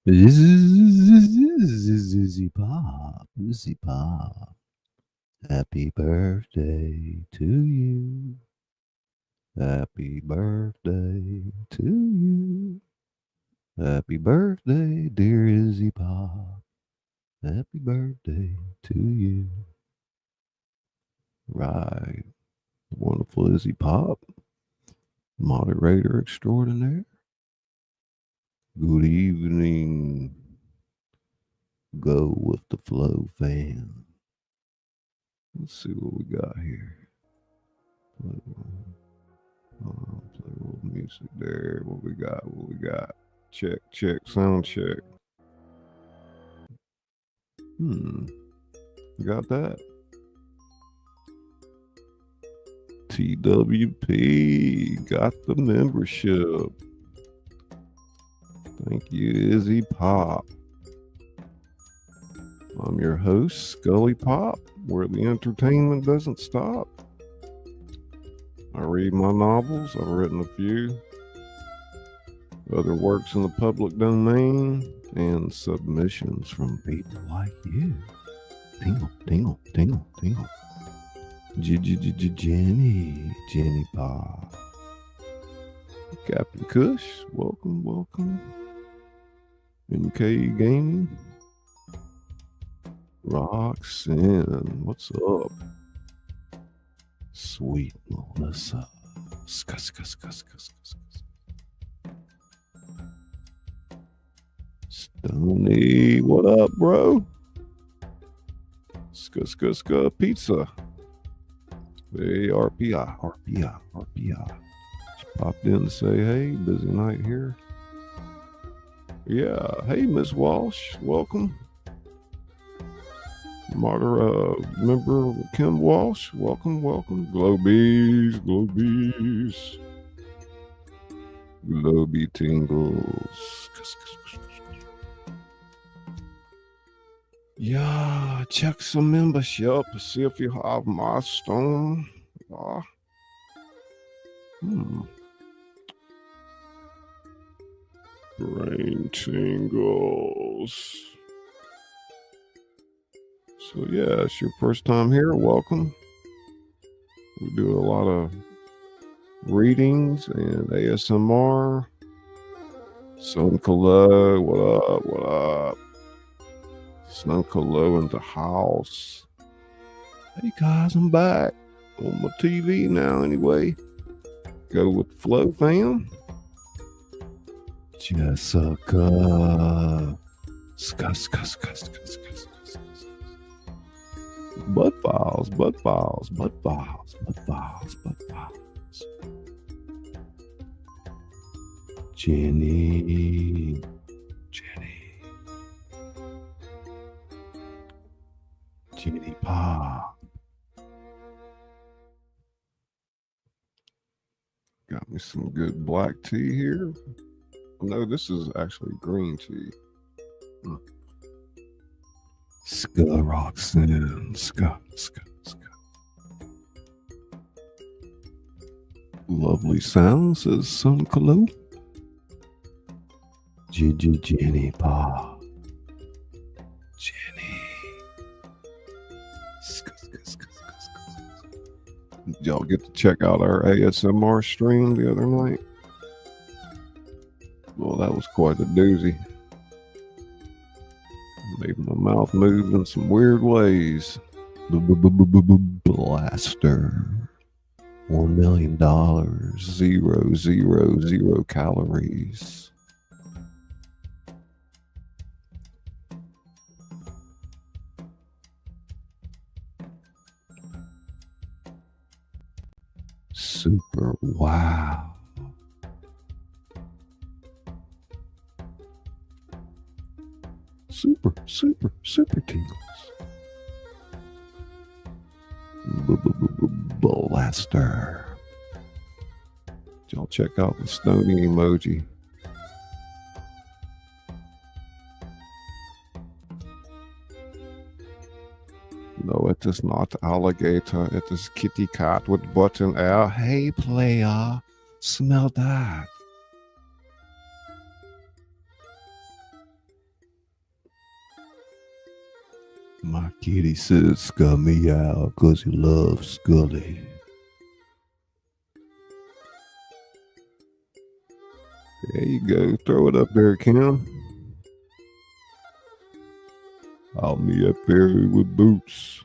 Zizzy Pop, Zizzy Pop. Happy birthday to you. Happy birthday to you. Happy birthday, dear Izzy Pop. Happy birthday to you. Right. Wonderful Izzy Pop, moderator extraordinaire. Good evening. Go with the flow, fam. Let's see what we got here. Play a little music there. What we got? What we got? Check, sound check. Got that? TWP got the membership. Thank you, Izzy Pop. I'm your host, Scully Pop, where the entertainment doesn't stop. I read my novels. I've written a few. Other works in the public domain and submissions from people like you. Tingle, tingle, tingle, tingle. Jenny Pop. Captain Kush, welcome, welcome. MK Gaming. Roxanne, what's up? Sweet Melissa. Stony, what up, bro? Pizza. Hey, RPI. She popped in to say, hey, busy night here. Yeah, hey, Miss Walsh, welcome. Member Kim Walsh, welcome. Globies. Globy tingles. Yeah, check some membership to see if you have milestone. Brain tingles. So yeah, it's your first time here. Welcome. We do a lot of readings and ASMR. Sunkalo, what up? Sunkalo in the house. Hey guys, I'm back on my TV now anyway. Go with the flow, fam. Jessica. Scuss. Butt files. Jenny. Jenny Pop. Got me some good black tea here. No, this is actually green tea. Ska Roxanne. Ska. Lovely sound, says Sunkalo. Jenny Pa. Jenny. Did y'all get to check out our ASMR stream the other night? Well, that was quite a doozy. Made my mouth move in some weird ways. Blaster. $1 million. 0 calories. Super wow. Super tingles. Blaster. Y'all check out the Stony emoji. No, it is not alligator. It is kitty cat with button L. Hey, player, smell that. My kitty says scummy out because he loves Scully. There you go. Throw it up there, Kim. I'll meet up there with boots.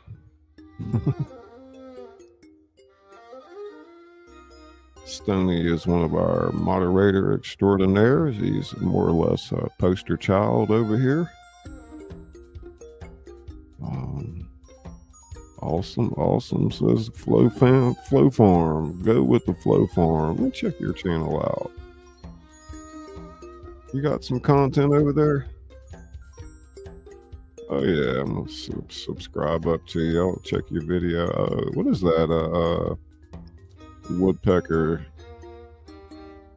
Stoney is one of our moderator extraordinaires. He's more or less a poster child over here. Awesome, says Flow Farm. Go with the Flow Farm. Let me check your channel out. You got some content over there? Oh yeah, I'm gonna subscribe up to you. I'll check your video. What is that? Woodpecker.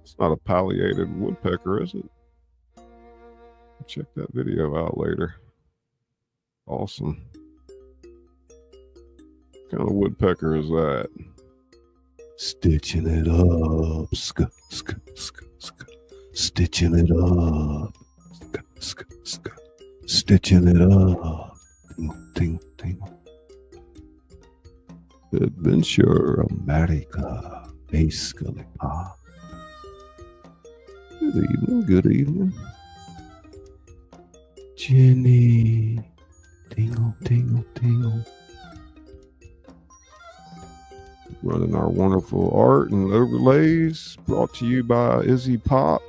It's not a palliated woodpecker, is it? I'll check that video out later. Awesome. What kind of woodpecker is that? Stitching it up. Stitching it up. Stitching it up. Tingle, tingle. Adventure America. Hey, Scully Pop. Good evening. Jenny. Tingle, tingle, tingle. Running our wonderful art and overlays, brought to you by Izzy Pop,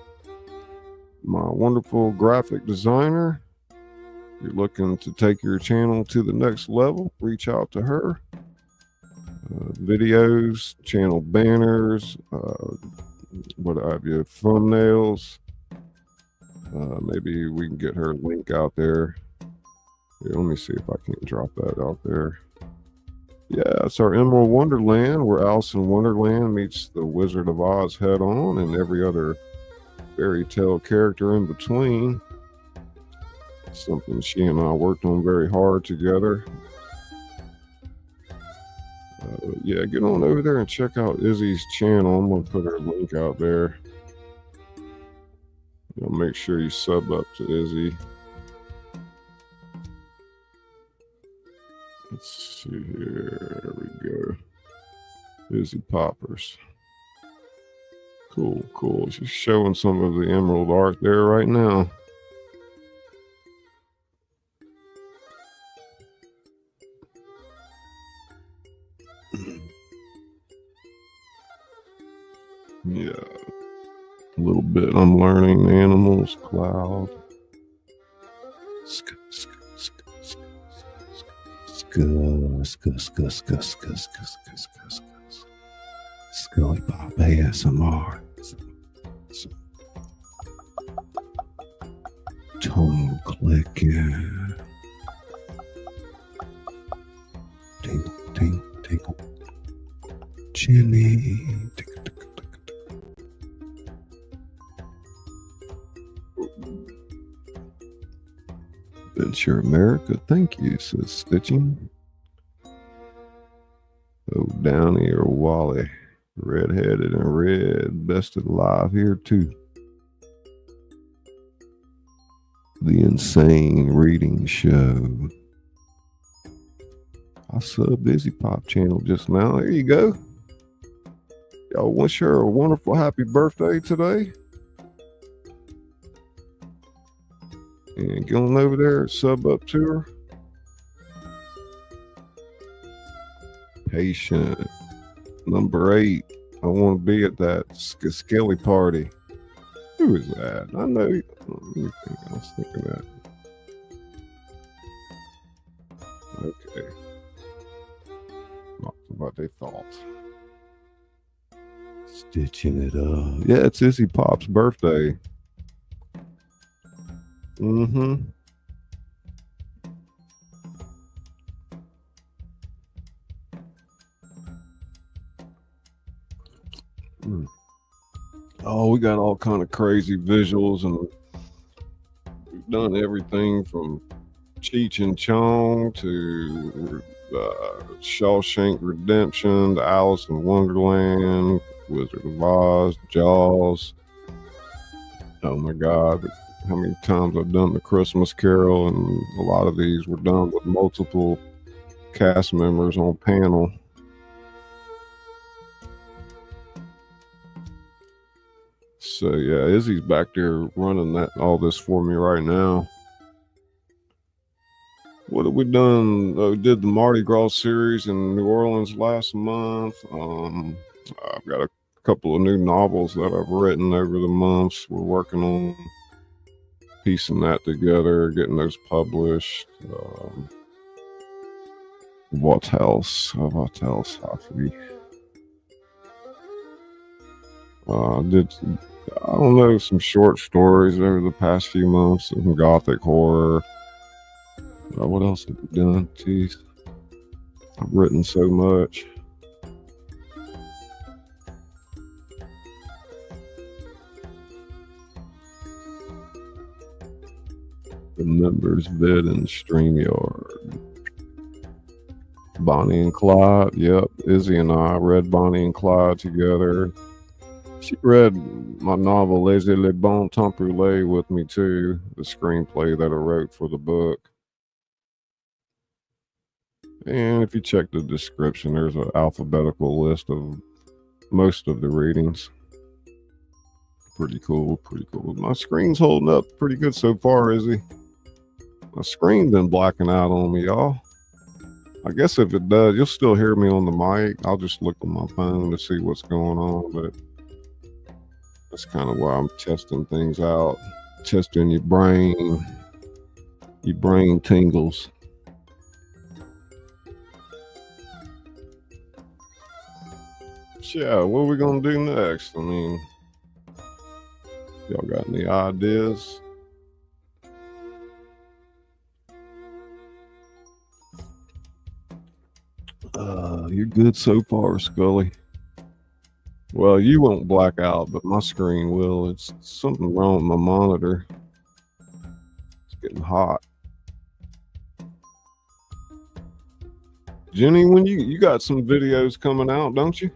my wonderful graphic designer. If you're looking to take your channel to the next level, reach out to her. Videos, channel banners, what have you, thumbnails. Maybe we can get her link out there. Here, let me see if I can drop that out there. Yeah, it's our Emerald Wonderland, where Alice in Wonderland meets the Wizard of Oz head on and every other fairy tale character in between. Something she and I worked on very hard together. Yeah, get on over there and check out Izzy's channel. I'm going to put her link out there. Make sure you sub up to Izzy. Let's see here. There we go. Izzy Poppers. Cool. She's showing some of the emerald art there right now. Yeah. A little bit. I'm learning animals, cloud. Scully Pop ASMR. Tongue clicking. Tingle, tingle, tingle. Jenny. Tingle, tingle, tingle. Adventure America, thank you, says Stitching. Oh, Downey or Wally, redheaded and red, bested alive here too. The Insane Reading Show. I subbed Izzy Pop channel just now. There you go. Y'all wish her a wonderful happy birthday today. And get on over there, sub up to her. Patient. Number 8. I want to be at that Scully party. Who is that? I know. Let me think. I was thinking that. Okay. Not what they thought. Stitching it up. Yeah, it's Izzy Pop's birthday. Mm-hmm. Oh, we got all kind of crazy visuals, and we've done everything from Cheech and Chong to Shawshank Redemption to Alice in Wonderland, Wizard of Oz, Jaws. Oh my God, how many times I've done the Christmas Carol, and a lot of these were done with multiple cast members on panel. So yeah, Izzy's back there running all this for me right now. What have we done? We did the Mardi Gras series in New Orleans last month. I've got a couple of new novels that I've written over the months. We're working on piecing that together, getting those published. What else? What else have we? Did I don't know, some short stories over the past few months, some gothic horror. What else have we done? Jeez, I've written so much. The members vid and Streamyard. Bonnie and Clyde. Yep, Izzy and I read Bonnie and Clyde together. She read my novel Laissez, Bon Temps Rouler with me too, the screenplay that I wrote for the book. And if you check the description, there's an alphabetical list of most of the readings. Pretty cool, pretty cool. My screen's holding up pretty good so far, Izzy. My screen been blacking out on me, y'all. I guess if it does, you'll still hear me on the mic. I'll just look on my phone to see what's going on, but that's kind of why I'm testing things out. Testing your brain tingles. Yeah, what are we gonna do next? I mean, y'all got any ideas? You're good so far, Scully. Well, you won't black out, but my screen will. It's something wrong with my monitor. It's getting hot. Jenny, when you got some videos coming out, don't you?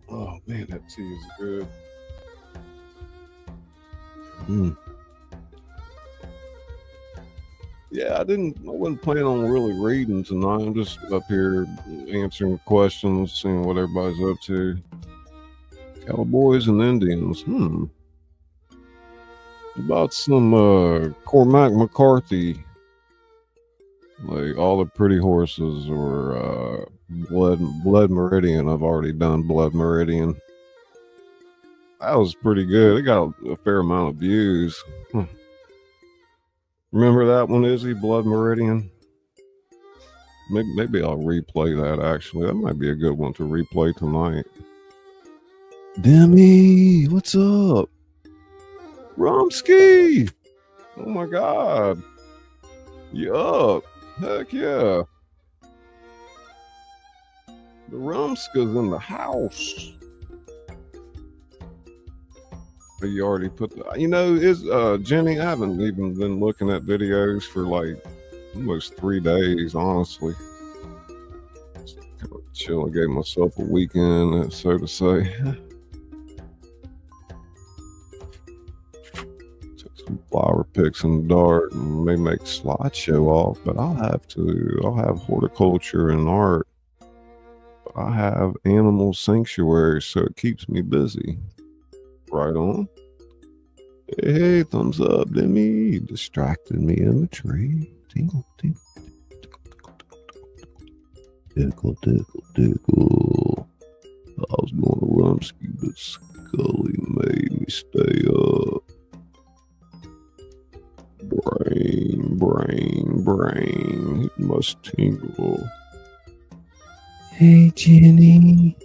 Oh man, that tea is good. Yeah, I wasn't planning on really reading tonight. I'm just up here answering questions, seeing what everybody's up to. Cowboys and Indians. About some Cormac McCarthy. Like all the pretty horses, or Blood Meridian. I've already done Blood Meridian. That was pretty good. It got a fair amount of views. Remember that one, Izzy? Blood Meridian? Maybe I'll replay that, actually. That might be a good one to replay tonight. Demi, what's up? Rumsky! Oh my God. You up? Heck yeah. The Rumska's in the house. You already put Jenny, I haven't even been looking at videos for like almost 3 days, honestly. Just kind of chilling, gave myself a weekend, so to say. Took some flower picks in the dark and may make slideshow off, but I'll have horticulture and art. But I have animal sanctuaries, so it keeps me busy. Right on. Hey, thumbs up, Demi. Distracted me in the tree. Tingle, tingle, tickle, tickle, tickle. I was going to Rumsky, but Scully made me stay up. Brain. It must tingle. Hey, Jenny.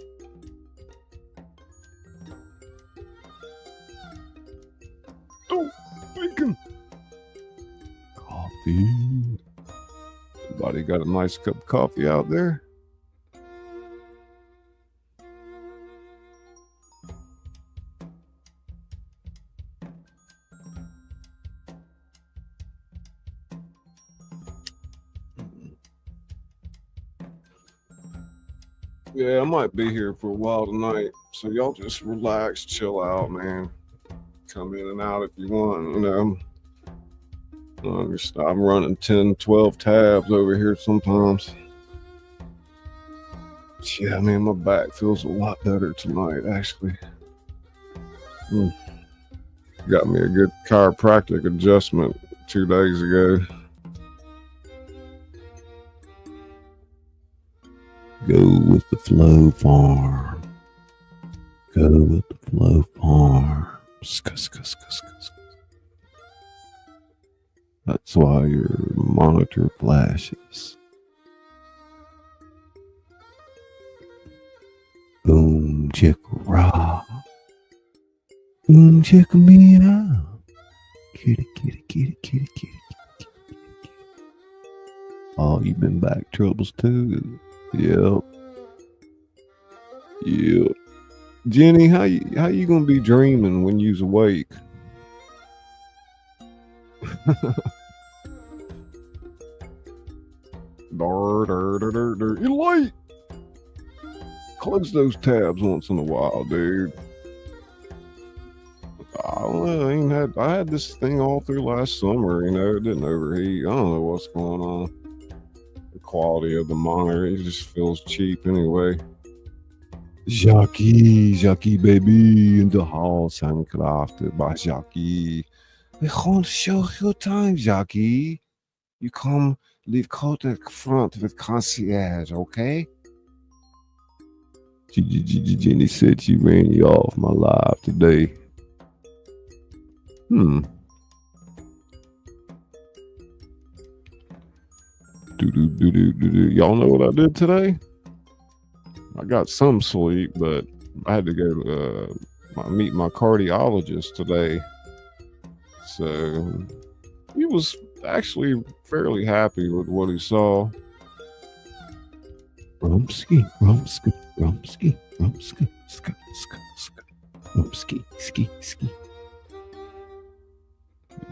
Coffee. Everybody got a nice cup of coffee out there? Yeah, I might be here for a while tonight, so y'all just relax, chill out, man. come in and out if you want, you know. I'm running 10, 12 tabs over here sometimes. Yeah, man, my back feels a lot better tonight, actually. Got me a good chiropractic adjustment 2 days ago. Go with the flow farm. Go with the flow farm. That's why your monitor flashes. Boom, check raw. Boom, check me out. Kitty, kitty, kitty, kitty, kitty, kitty, kitty. Oh, you've been back troubles too. Yep. Yep. Jenny, how you gonna be dreaming when you's awake? You're late. Close those tabs once in a while, dude. I don't know. I had this thing all through last summer. You know, it didn't overheat. I don't know what's going on. The quality of the monitor, it just feels cheap anyway. Jackie baby in the house, handcrafted by Jackie. We want to show your time, Jackie. You come leave coat at the front with concierge, okay? Jenny said she ran you off my live today. Y'all know what I did today? I got some sleep, but I had to go meet my cardiologist today. So he was actually fairly happy with what he saw. Rumsky.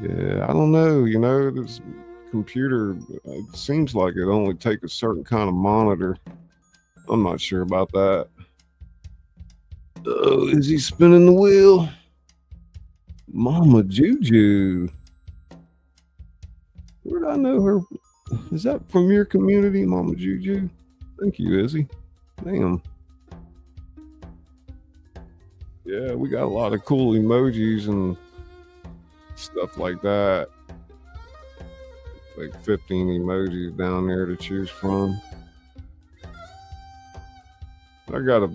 Yeah, I don't know. You know, this computer, it seems like it only takes a certain kind of monitor. I'm not sure about that. Oh, is he spinning the wheel? Mama Juju. Where did I know her? Is that from your community, Mama Juju? Thank you, Izzy. Damn. Yeah, we got a lot of cool emojis and stuff like that. Like 15 emojis down there to choose from. I got a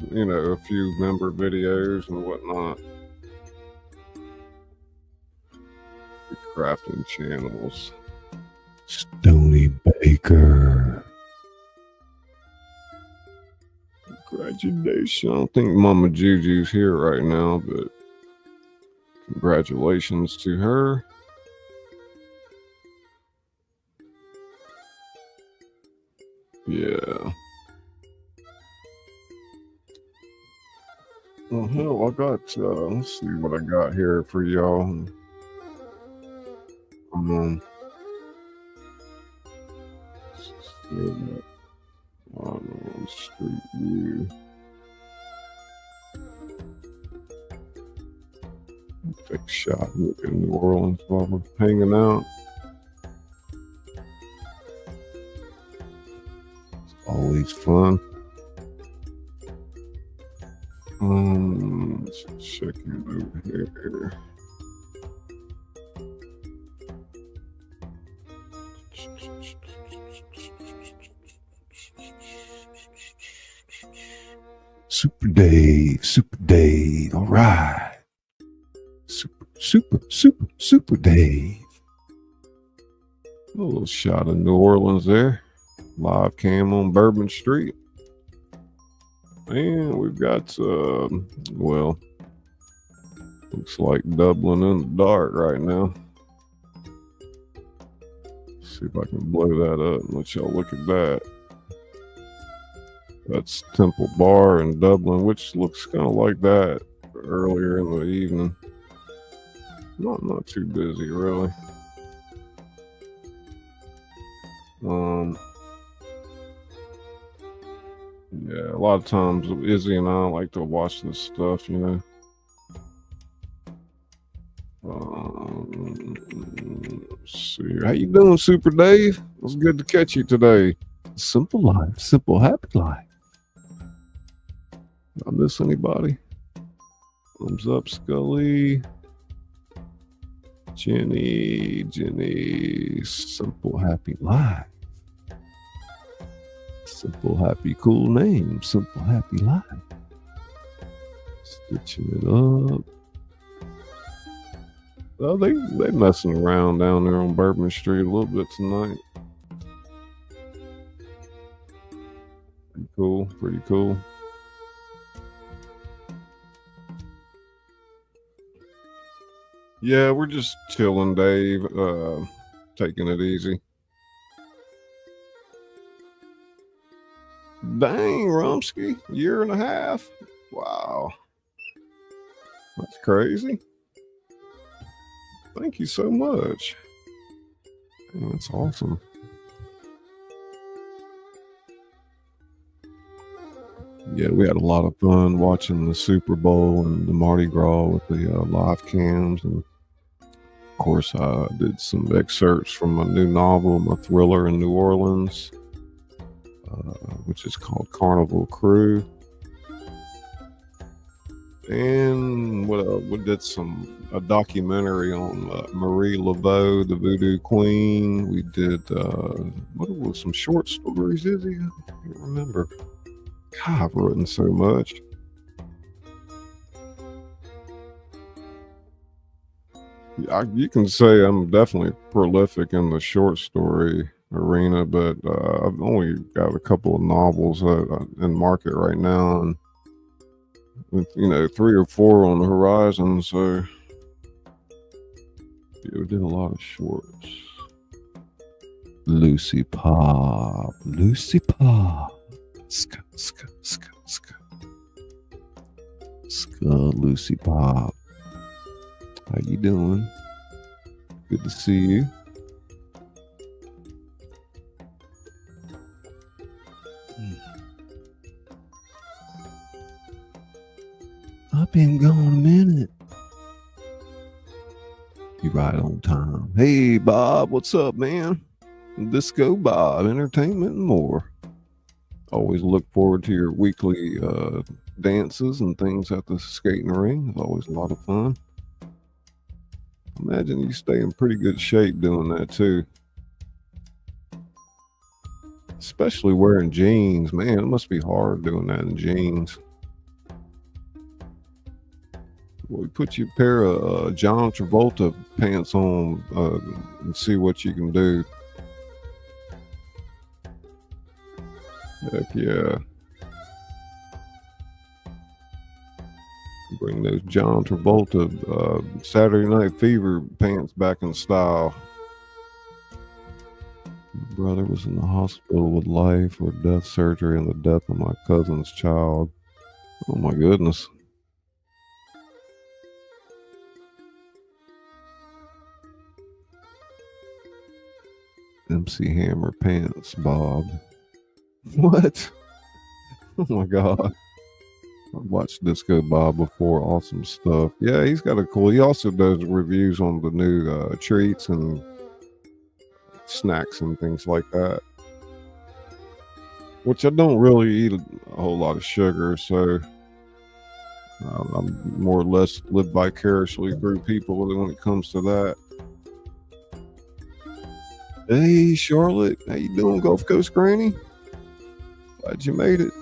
few member videos and whatnot. The crafting channels. Stony Baker. Congratulations. I don't think Mama Juju's here right now, but congratulations to her. Yeah. Well, hell, I got, let's see what I got here for y'all. Street view. Take a shot in New Orleans while we're hanging out. It's always fun. Let's check it over here. Super Dave, all right. Super Dave. A little shot of New Orleans there. Live cam on Bourbon Street. And we've got, well, looks like Dublin in the dark right now. Let's see if I can blow that up and let y'all look at that. That's Temple Bar in Dublin, which looks kind of like that earlier in the evening. Not too busy, really. Yeah, a lot of times Izzy and I like to watch this stuff, you know. see here. How you doing, Super Dave? It's good to catch you today. Simple life, simple happy life. Did I miss anybody? Thumbs up, Scully. Jenny, simple happy life. Simple happy cool name, simple happy life. Stitching it up. Oh, they messing around down there on Bourbon Street a little bit tonight. Pretty cool. Yeah, we're just chilling, Dave. Taking it easy. Dang, Rumsky, year and a half. Wow. That's crazy. Thank you so much. Man, that's awesome. Yeah, we had a lot of fun watching the Super Bowl and the Mardi Gras with the live cams. And of course, I did some excerpts from my new novel, my thriller in New Orleans, which is called Carnival Crew. And we did a documentary on Marie Laveau, the Voodoo Queen. We did some short stories, Izzy? I can't remember. God, I've written so much. You can say I'm definitely prolific in the short story arena, but I've only got a couple of novels in market right now, and with 3 or 4 on the horizon. So yeah, we did a lot of shorts. Lucy Pop. Lucy Pop. How you doing? Good to see you. I've been gone a minute. You right on time. Hey, Bob, what's up, man? Disco Bob, entertainment and more. Always look forward to your weekly dances and things at the skating ring. It's always a lot of fun. Imagine you stay in pretty good shape doing that too. Especially wearing jeans. Man, it must be hard doing that in jeans. Well, put your pair of John Travolta pants on and see what you can do. Heck yeah. Bring those John Travolta Saturday Night Fever pants back in style. My brother was in the hospital with life or death surgery and the death of my cousin's child. Oh my goodness. MC Hammer pants, Bob. What? Oh my God. I've watched Disco Bob before. Awesome stuff. Yeah, he's got a cool. He also does reviews on the new treats and snacks and things like that. Which I don't really eat a whole lot of sugar, so I'm more or less live vicariously through people when it comes to that. Hey, Charlotte, how you doing, Gulf Coast Granny? Glad you made it.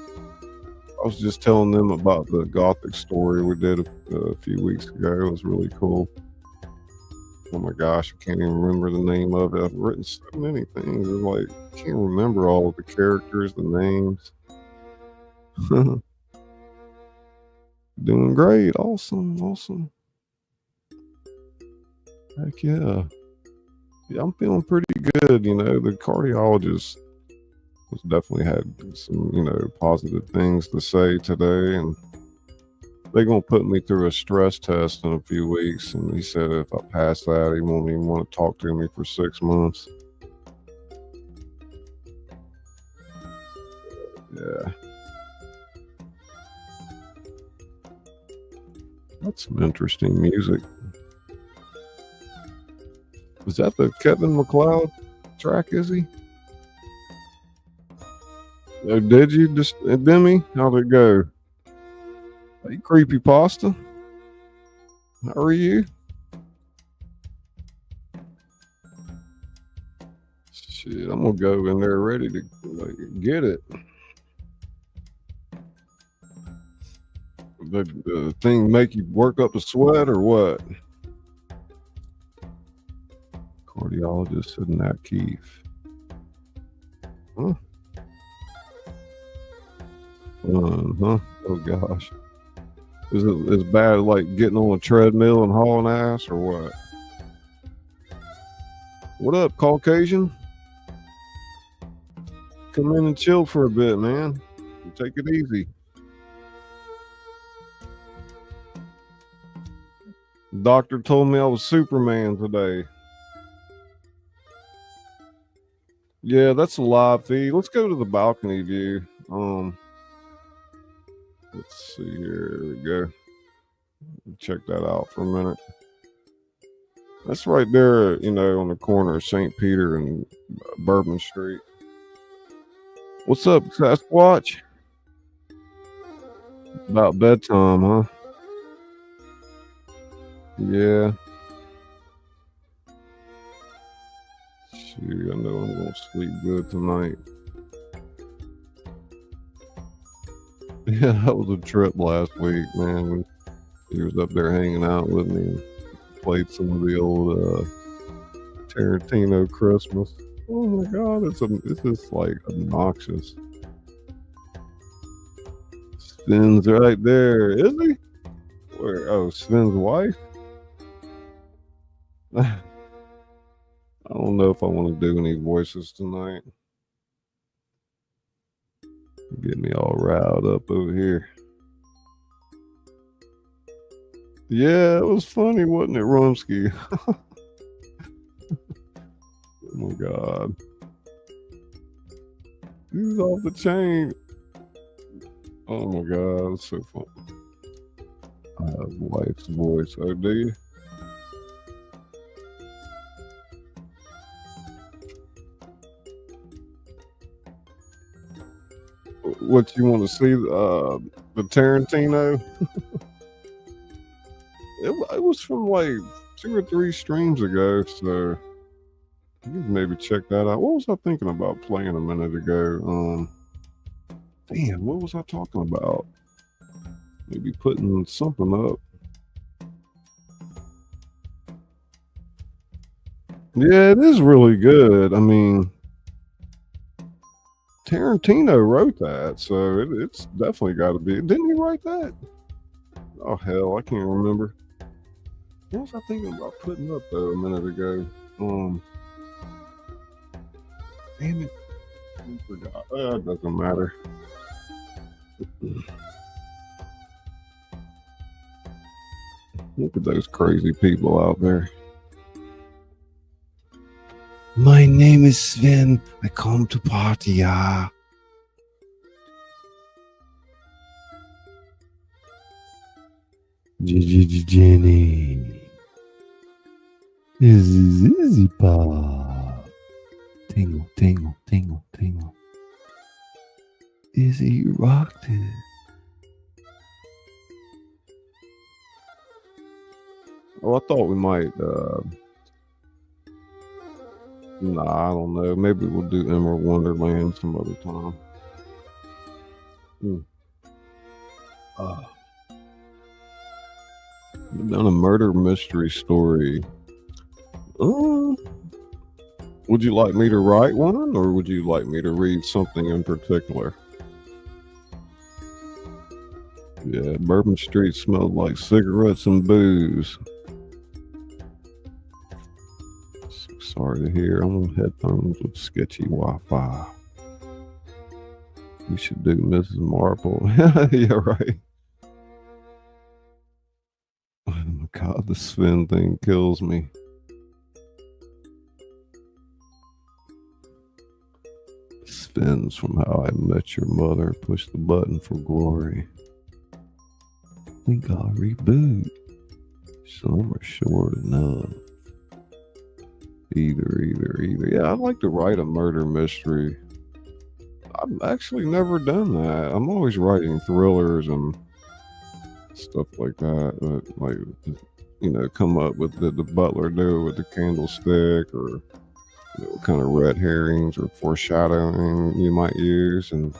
I was just telling them about the Gothic story we did a few weeks ago. It was really cool. Oh my gosh, I can't even remember the name of it. I've written so many things. It's like, I can't remember all of the characters, the names. Doing great. Awesome. Heck yeah. Yeah, I'm feeling pretty good. The cardiologist was definitely had some, positive things to say today, and they're going to put me through a stress test in a few weeks. And he said if I pass that, he won't even want to talk to me for 6 months. Yeah. That's some interesting music. Is that the Kevin MacLeod track, is he? Oh, did you just, Demi? How'd it go? Hey, creepy pasta. How are you? Shit, I'm gonna go in there ready to get it. The thing make you work up a sweat or what? Cardiologist said Nat Keefe. Huh? Fun, huh? Oh gosh. Is it as bad as like getting on a treadmill and hauling ass or what? What up, Caucasian? Come in and chill for a bit, man. Take it easy. Doctor told me I was Superman today. Yeah, that's a live feed. Let's go to the balcony view. Let's see here. There we go. Check that out for a minute. That's right there, you know, on the corner of St. Peter and Bourbon Street. What's up, Sasquatch? About bedtime, huh? Yeah. Shoot, I know I'm gonna sleep good tonight. Yeah, that was a trip last week, man. When he was up there hanging out with me and played some of the old Tarantino Christmas. Oh my god, it's just like obnoxious. Sven's right there, is he? Where? Oh, Sven's wife? I don't know if I want to do any voices tonight. Get me all riled up over here. Yeah, it was funny, wasn't it, Rumsky? Oh my god. He's off the chain. Oh my god, it's so funny. I have wife's voice. Oh, do you? What you want to see? The Tarantino? It was from like 2 or 3 streams ago, so you can maybe check that out. What was I thinking about playing a minute ago? Damn, what was I talking about? Maybe putting something up. Yeah, it is really good. I mean, Tarantino wrote that, so it's definitely got to be. Didn't he write that? Oh hell, I can't remember. What was I thinking about putting up though a minute ago? Damn it, I forgot. It doesn't matter. Look at those crazy people out there. My name is Sven. I come to party, yeah. Jenny. Is easy pop. Tingle, tingle, tingle, tingle. Izzy, you rocked it. Oh, I thought we might, nah, I don't know. Maybe we'll do Emerald Wonderland some other time. I've done a murder mystery story. Would you like me to write one, or would you like me to read something in particular? Yeah, Bourbon Street smelled like cigarettes and booze. Sorry to hear. I'm on headphones with sketchy Wi-Fi. You should do Mrs. Marple. Yeah, right. Oh my god, the Sven thing kills me. Sven's from How I Met Your Mother. Push the button for glory. We gotta reboot. Some are short enough. Either. Yeah, I'd like to write a murder mystery. I've actually never done that. I'm always writing thrillers and stuff like that. But like, you know, come up with the butler do with the candlestick, or you know, what kind of red herrings or foreshadowing you might use, and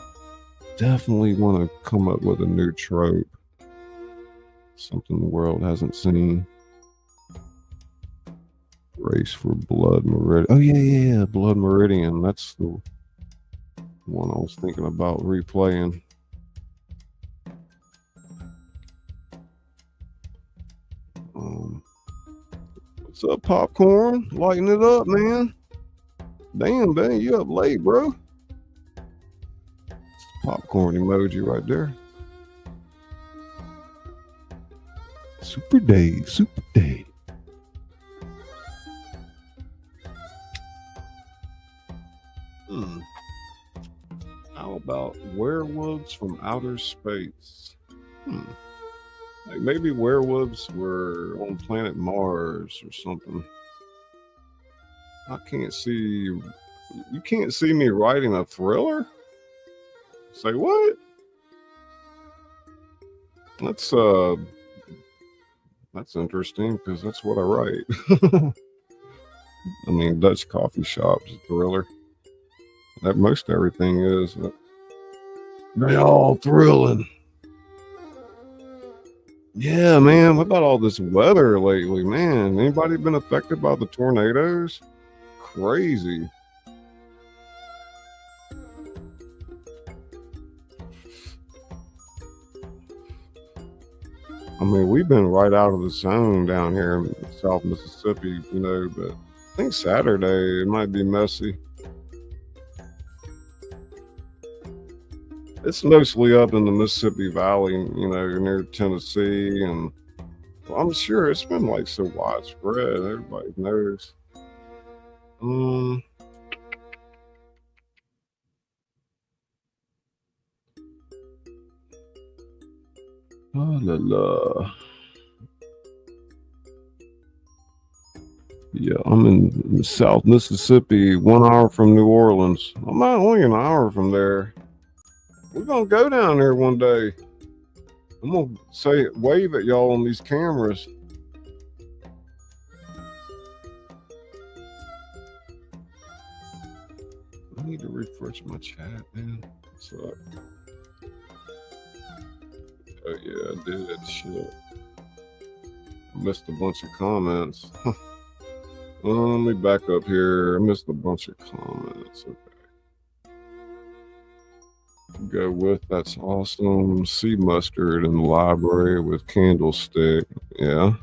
definitely want to come up with a new trope, something the world hasn't seen. Race for Blood Meridian. Oh yeah, Blood Meridian. That's the one I was thinking about replaying. What's up, Popcorn? Lighten it up, man. Damn, Ben, you up late, bro. It's the popcorn emoji right there. Super Dave. How about werewolves from outer space? Like maybe werewolves were on planet Mars or something. I can't see. You can't see me writing a thriller? Say what? That's interesting because that's what I write. I mean, Dutch coffee shops, thriller. That most everything is. They all thrilling. Yeah, man. What about all this weather lately, man? Anybody been affected by the tornadoes? Crazy. I mean, we've been right out of the zone down here in South Mississippi, you know, but I think Saturday it might be messy. It's mostly up in the Mississippi Valley, you know, near Tennessee, and well, I'm sure it's been like so widespread. Everybody knows. Oh la la. Yeah, I'm in South Mississippi, 1 hour from New Orleans. I'm not only an hour from there. We're gonna go down there one day. I'm gonna wave at y'all on these cameras. I need to refresh my chat, man. What's up? Oh yeah, I did. Shit. I missed a bunch of comments. Let me back up here. I missed a bunch of comments. Okay. Go with that's awesome. Sea mustard in the library with candlestick. Yeah.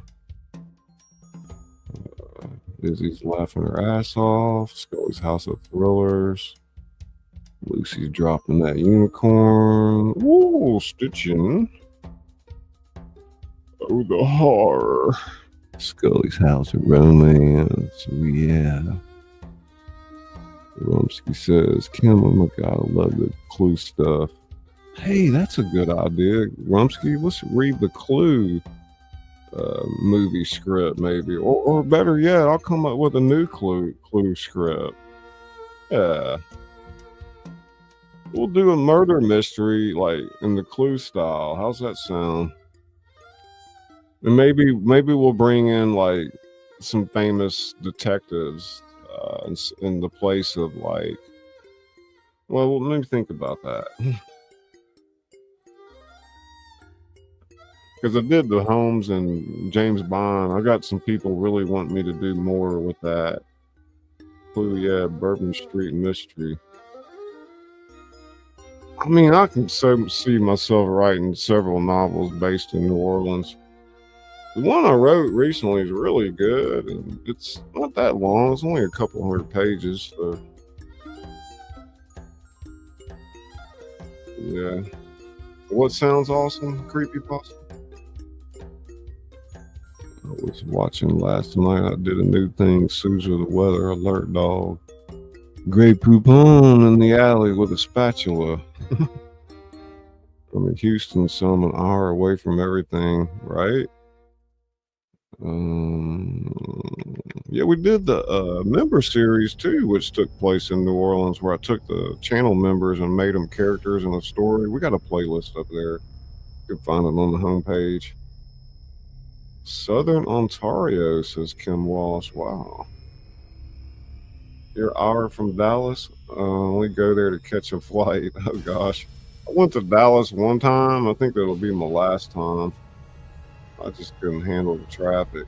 Izzy's laughing her ass off. Scully's House of Thrillers. Lucy's dropping that unicorn. Ooh, stitching. Oh, the horror. Scully's House of Romance. Yeah. Rumsky says, Kim, oh my God, I love the Clue stuff. Hey, that's a good idea. Rumsky, let's read the Clue movie script, maybe. Or better yet, I'll come up with a new Clue script. Yeah. We'll do a murder mystery, like, in the Clue style. How's that sound? And maybe we'll bring in, like, some famous detectives in the place of, like, well, let me think about that. Because I did the Holmes and James Bond. I got some people really want me to do more with that. Clue, yeah, Bourbon Street Mystery. I mean, I can see myself writing several novels based in New Orleans. The one I wrote recently is really good, and it's not that long. It's only a couple 100 pages. So, yeah. What sounds awesome? Creepypasta? I was watching last night. I did a new thing. Susan the Weather Alert Dog. Grey Poupon in the alley with a spatula. I'm in Houston, so I'm an hour away from everything, right? Yeah, we did the member series too, which took place in New Orleans, where I took the channel members and made them characters in a story. We got a playlist up there. You can find it on the homepage. Southern Ontario, says Kim Walsh. Wow. You're an hour from Dallas? We go there to catch a flight. Oh, gosh. I went to Dallas one time. I think that'll be my last time. I just couldn't handle the traffic.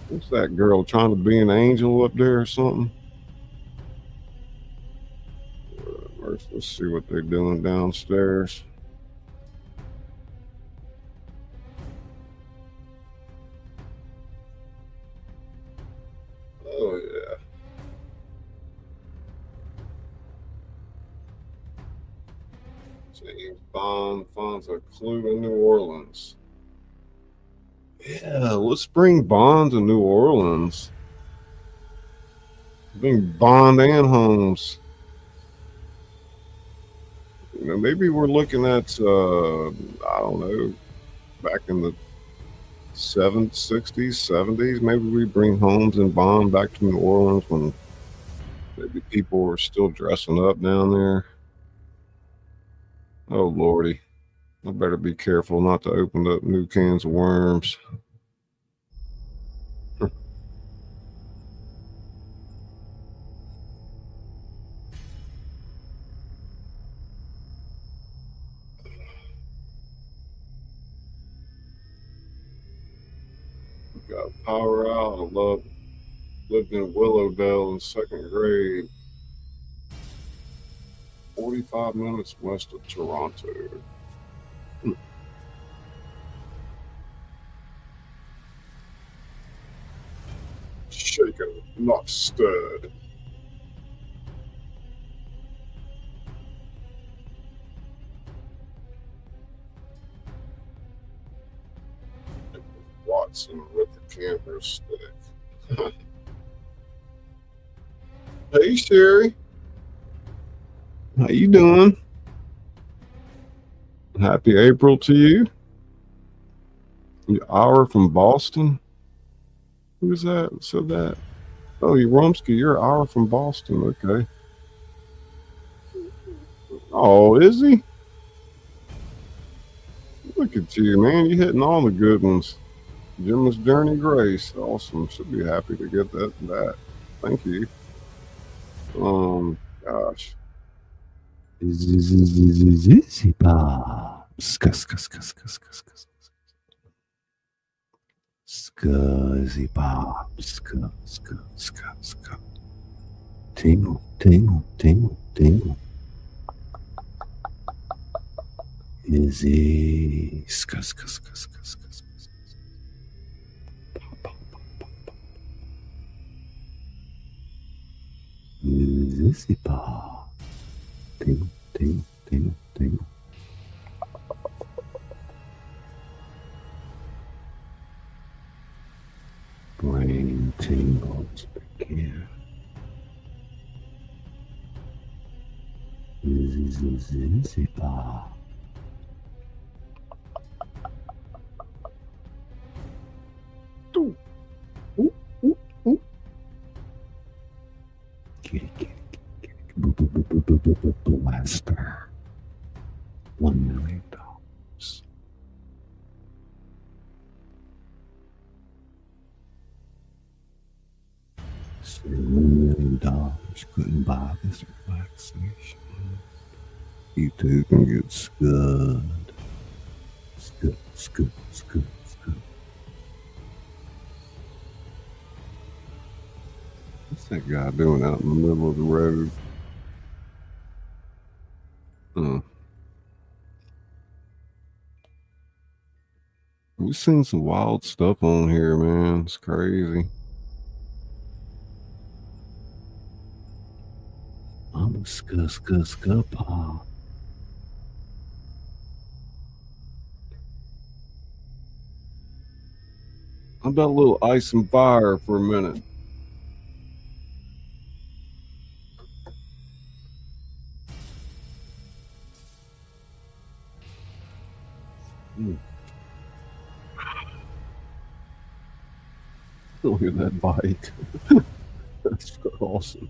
What's that girl trying to be an angel up there or something? Let's see what they're doing downstairs. Oh, yeah. James Bond finds a clue in New Orleans. Yeah, let's bring Bond to New Orleans. Bring Bond and Holmes. You know, maybe we're looking at, I don't know, back in the 60s, 70s. Maybe we bring Holmes and Bond back to New Orleans when maybe people were still dressing up down there. Oh, Lordy. I better be careful not to open up new cans of worms. Got power out. I lived in Willowdale in second grade. 45 minutes west of Toronto. Shaken, not stirred. Watson with the camera stick. Hey, Sherry. How you doing? Happy April to you. An hour from Boston. Who's that? Said that? Oh, you Rumsky, you're an hour from Boston. Okay. Oh, is he? Look at you, man. You're hitting all the good ones. Jim's Journey Grace. Awesome. Should be happy to get that. Thank you. Gosh. Scuzzy pop, tingle, tingle, tingle, tingle. Izzy, scuzz. Izzy pop, tingle, tingle, tingle, tingle. Brain tingles begin. Izzy pop. Kitty. Blaster. $1 million. $1 million couldn't buy this relaxation. You too can get scud. Scud. What's that guy doing out in the middle of the road? We've seen some wild stuff on here, man. It's crazy. I'm a scud pop. How about a little ice and fire for a minute? Look at that bike. That's awesome.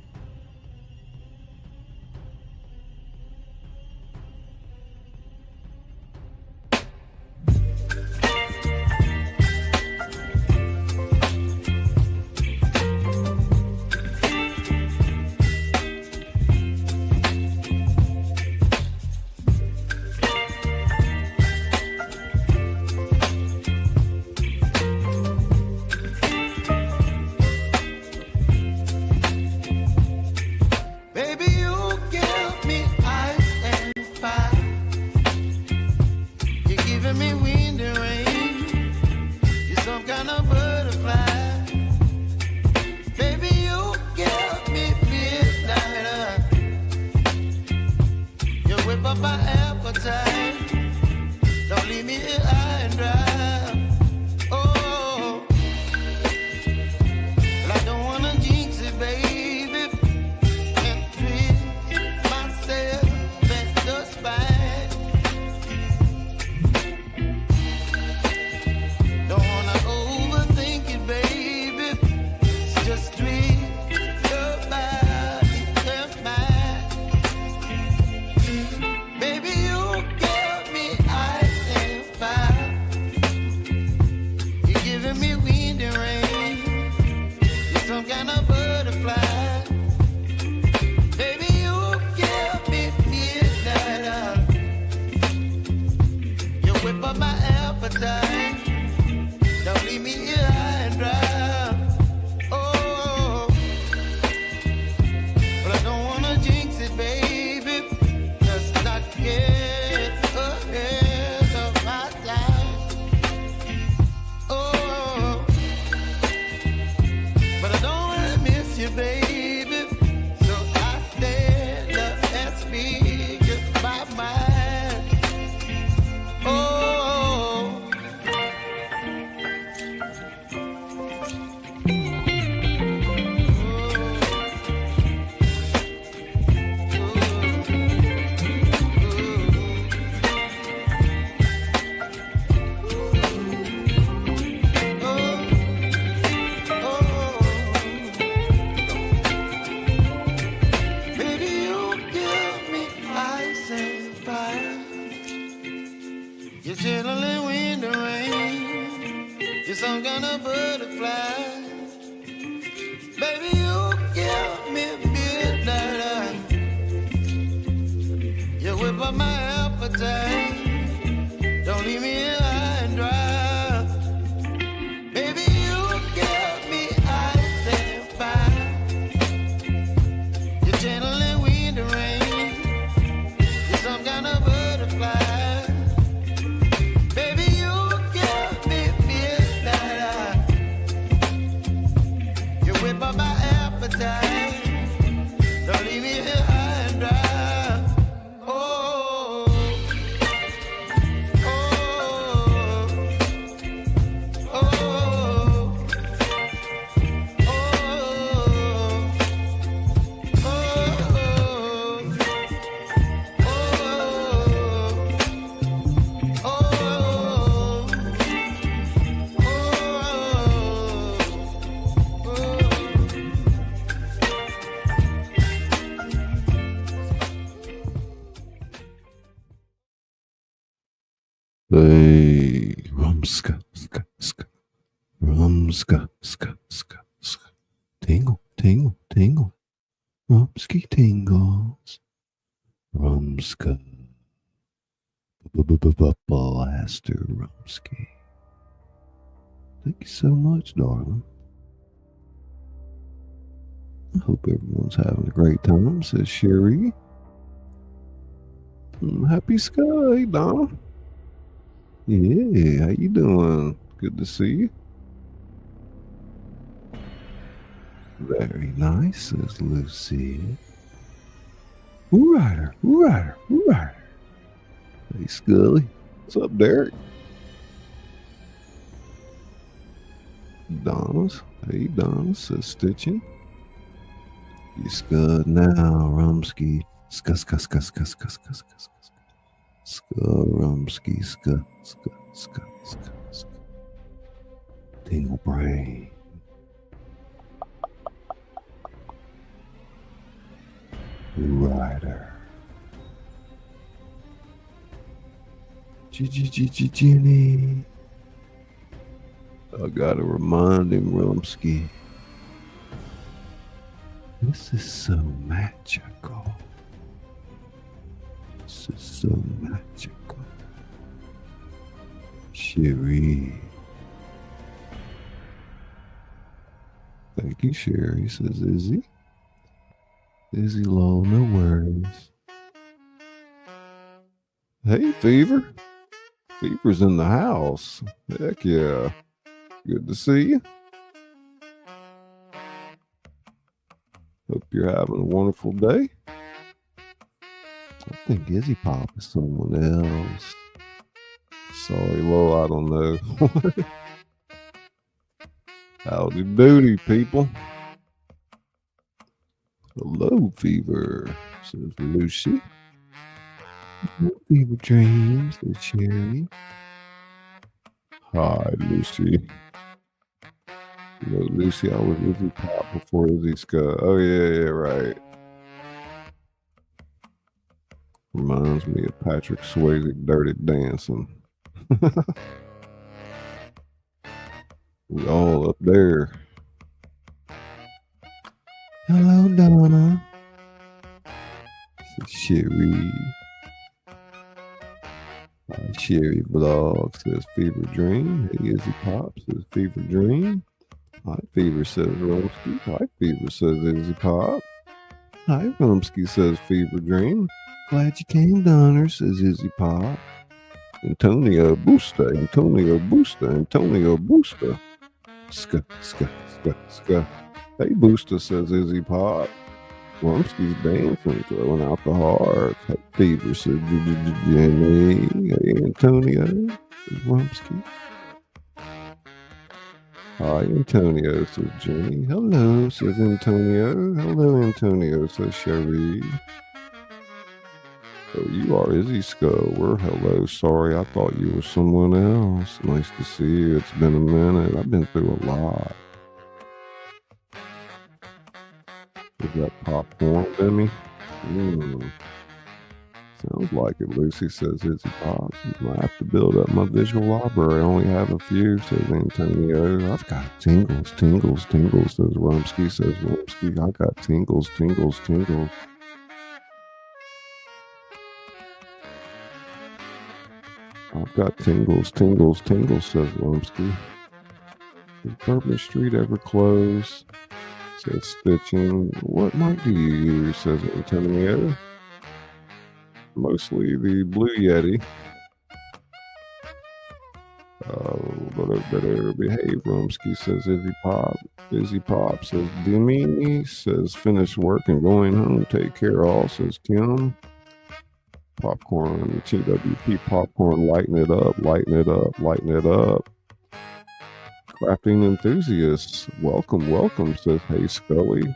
Hey, rumska, ska, ska, rumska, ska, ska, ska, tingle, tingle, tingle, rumski tingles, rumska, blaster rumski. Thank you so much, darling. I hope everyone's having a great time, says Sherry. Happy Sky, Donna. Yeah, how you doing? Good to see you. Very nice, says Lucy. Who rider, who rider, who rider? Hey, Scully. What's up, Derek? Donna's. Hey, Donna, says Stitching. You scud now, Rumski. Ska, ska, ska, ska, ska, ska, ska, ska. Ska, rumski, ska, ska, ska, ska, ska. Tingle brain. Rider. Jenny. I gotta remind him, Rumsky. This is so magical. This is so magical. Sherry. Thank you, Sherry, says Izzy. Izzy Low, no worries. Hey, Fever. Fever's in the house. Heck yeah. Good to see you. Hope you're having a wonderful day. I think Izzy Pop is someone else. Sorry, Lo, I don't know. Howdy doody, people. Hello, Fever, says Lucy. Fever dreams, says Sherry. Hi, Lucy. You know, Lucy, I was Izzy Pop before Izzy Scott. Oh, yeah, right. Reminds me of Patrick Swayze Dirty Dancing. We all up there. Hello, Donna. Says Sherry. Hi, Sherry Vlog says Fever Dream. Hey, Izzy Pop says Fever Dream. Hi, Fever says Rumsky. Hi, Fever says Izzy Pop. Hi, Rumsky says Fever Dream. Glad you came, Donner, says Izzy Pop. Antonio Busta, Antonio Busta, Antonio Busta. Ska, ska, ska, ska. Hey, Busta, says Izzy Pop. Rumsky's dancing, throwing out the hearts. Hey, Fever, says Jenny. Hey, Antonio, says Rumsky. Hi, Antonio, says Jenny. Hello, says Antonio. Hello, Antonio, says Sherry. Oh, you are Izzy Scower. Hello, sorry, I thought you were someone else. Nice to see you. It's been a minute. I've been through a lot. Is that popcorn, Demi? Sounds like it. Lucy says Izzy Pop. I have to build up my visual library. I only have a few, says Antonio. I've got tingles, tingles, tingles, says Rumsky, says Rumsky. I got tingles, tingles, tingles. I've got tingles, tingles, tingles, says Rumsky. Does Bourbon Street ever close? Says Stitching. What mic do you use? Says Antonio. Mostly the Blue Yeti. Behave, Rumsky, says Izzy Pop. Izzy Pop says Demi. Says finish work and going home. Take care all, says Kim. Popcorn, TWP Popcorn, lighten it up, lighten it up, lighten it up. Crafting enthusiasts, welcome, welcome, says Hey Scully.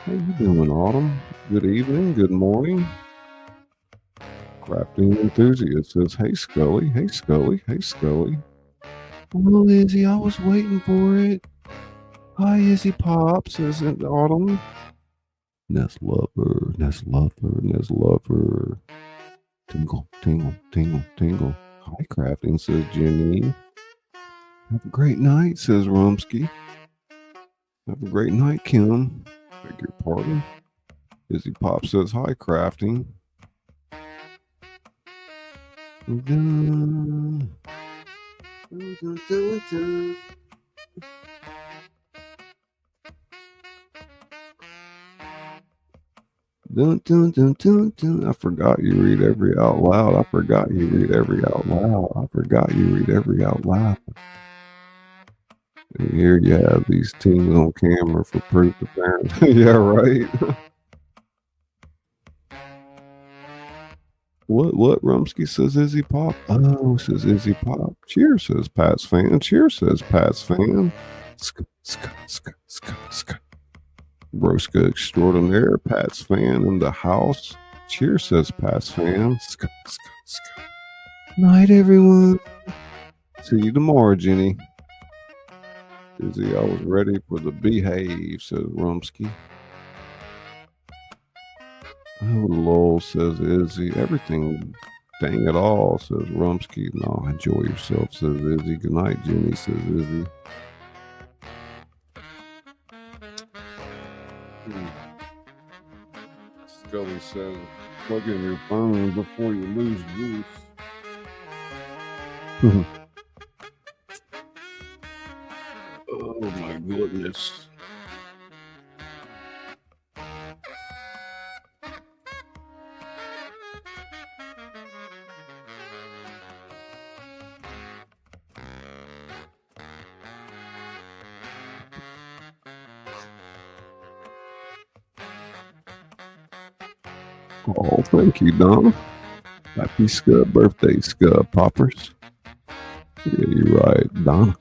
How you doing, Autumn? Good evening, good morning. Crafting enthusiast says Hey Scully, hey Scully, hey Scully. Well, Izzy, I was waiting for it. Hi, Izzy Pop, says Autumn. Nest lover, Nest lover, Nest lover. Tingle, tingle, tingle, tingle. Hi, Crafting, says Jenny. Have a great night, says Rumsky. Have a great night, Kim. Beg your pardon. Izzy Pop says hi, Crafting. Dun, dun, dun, dun, dun. I forgot you read every out loud. I forgot you read every out loud. I forgot you read every out loud. And here you have these teams on camera for proof apparently. Yeah, right. What Rumsky, says Izzy Pop? Oh, says Izzy Pop. Cheers, says Pat's fan. Cheers, says Pat's fan. Ska, ska, ska, ska, ska. Broska extraordinaire, Pat's fan in the house. Cheers, says Pat's fan. Ska, ska, ska. Night, everyone. See you tomorrow, Jenny. Izzy, I was ready for the behave, says Rumsky. Oh, lol, says Izzy. Everything, dang it all, says Rumsky. No, enjoy yourself, says Izzy. Good night, Jenny, says Izzy. Scully says, plug in your phone before you lose juice. Oh my goodness. Oh, thank you, Donna. Happy Scud birthday, Scud Poppers. Yeah, you're right. Donna,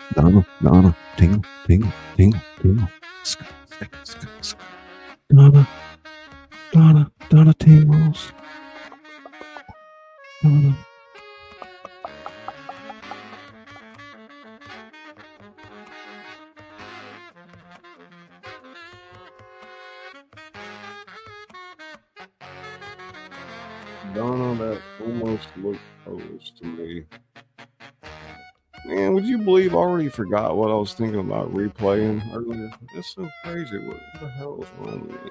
tingle, tingle, tingle, tingle. Scud, Scud, Scud. Donna tingles. Donna. Donna, that almost looked Polish to me. Man, would you believe I already forgot what I was thinking about replaying earlier? That's so crazy. What the hell is wrong with me?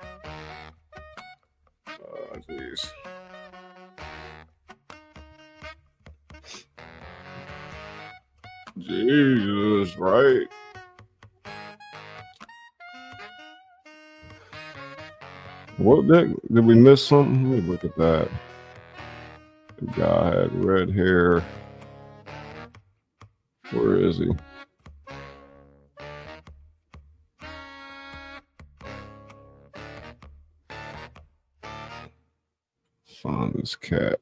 Oh, jeez. Jesus, right? What did we miss something? Let me look at that. The guy had red hair. Where is he? Find this cat.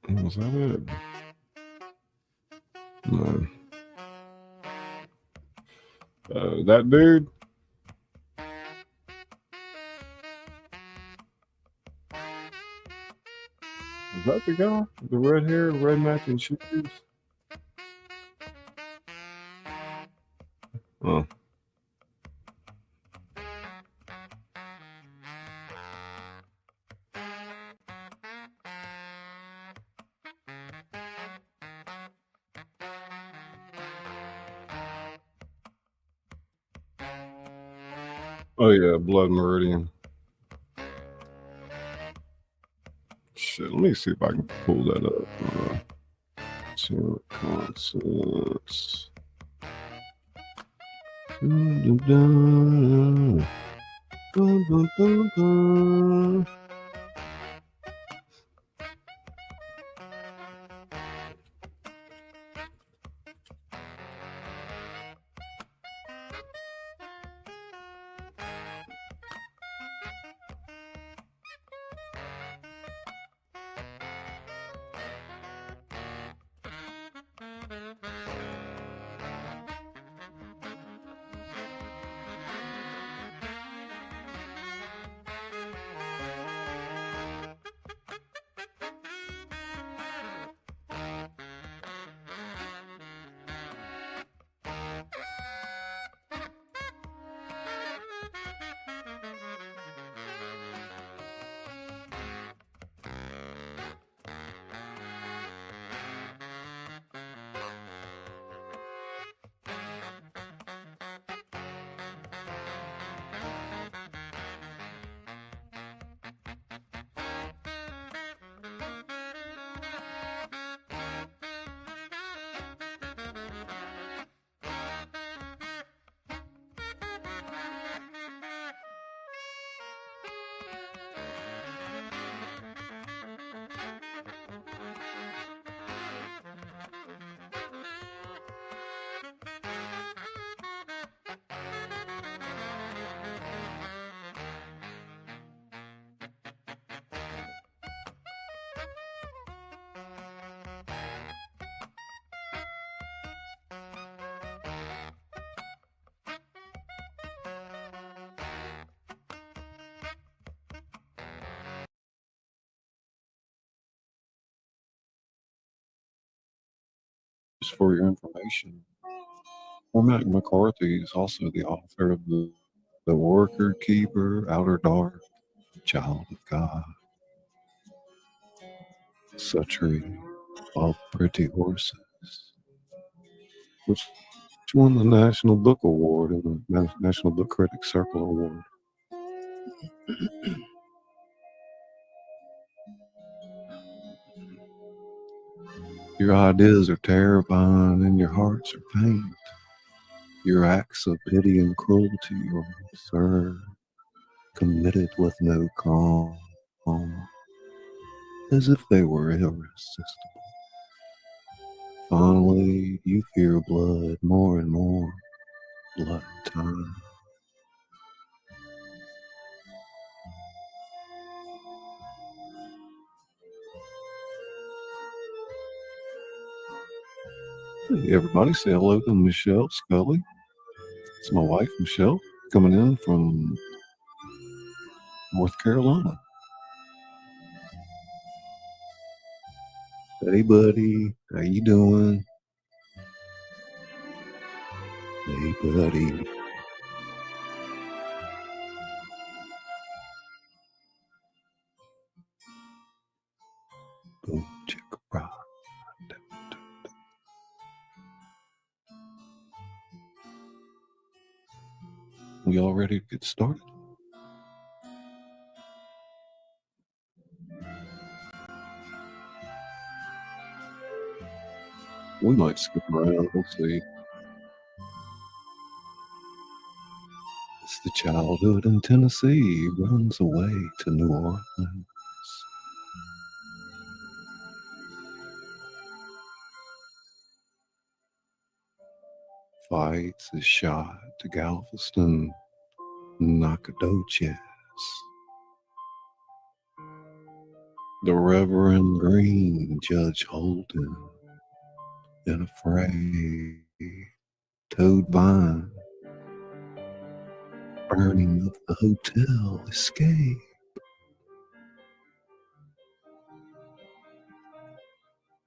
Was that it? No. That dude? Is that the guy? The red hair, red matching shoes? Oh. Oh yeah, Blood Meridian. Shit, let me see if I can pull that up. Concepts. Dun, dun, dun, dun, dun, dun. Just for your information. Cormac McCarthy is also the author of The Worker Keeper, Outer Dark, Child of God, Suttree of Pretty Horses, which won the National Book Award and the National Book Critics Circle Award. Your ideas are terrifying and your hearts are faint. Your acts of pity and cruelty are absurd, committed with no calm, as if they were irresistible. Finally, you fear blood more and more, blood time. Hey, everybody, say hello to Michelle Scully. It's my wife, Michelle, coming in from North Carolina. Hey, buddy, how you doing? Hey, buddy. Boom, chicka, rock. We all ready to get started? We might skip around. We'll see. It's the childhood in Tennessee. Runs away to New Orleans. Fights is shot to Galveston, Nacogdoches. The Reverend Green, Judge Holden, in a fray. Toad Vine, burning of the hotel, escape.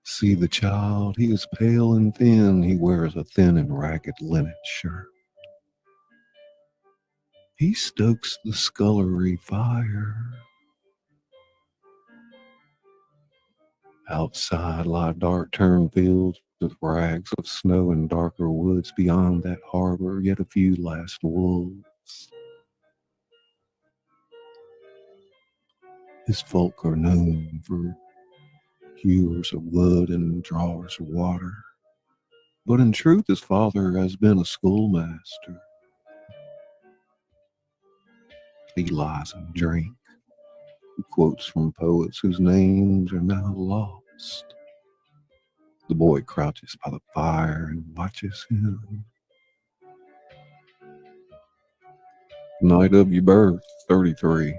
See the child, he is pale and thin. He wears a thin and ragged linen shirt. He stokes the scullery fire. Outside lie dark turned fields with rags of snow and darker woods beyond that harbor, yet a few last wolves. His folk are known for hewers of wood and drawers of water. But in truth, his father has been a schoolmaster. He lies and drinks. He quotes from poets whose names are now lost. The boy crouches by the fire and watches him. Night of your birth, 33.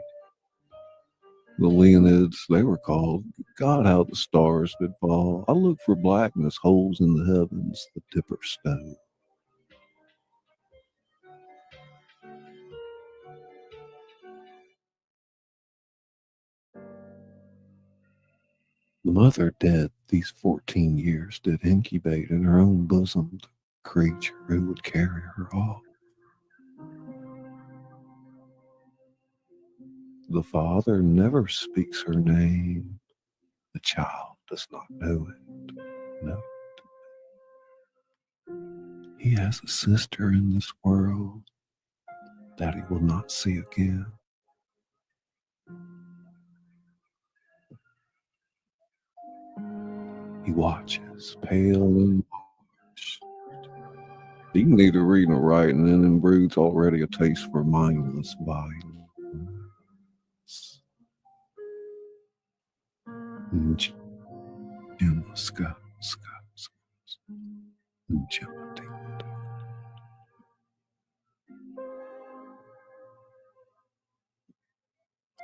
The Leonids, they were called. God, how the stars did fall. I look for blackness, holes in the heavens, the dipper stone. The mother dead, these 14 years did incubate in her own bosom the creature who would carry her off. The father never speaks her name. The child does not know it. No. He has a sister in this world that he will not see again. He watches, pale and washed. He can neither read nor write, and then imbroods already a taste for mindless violence.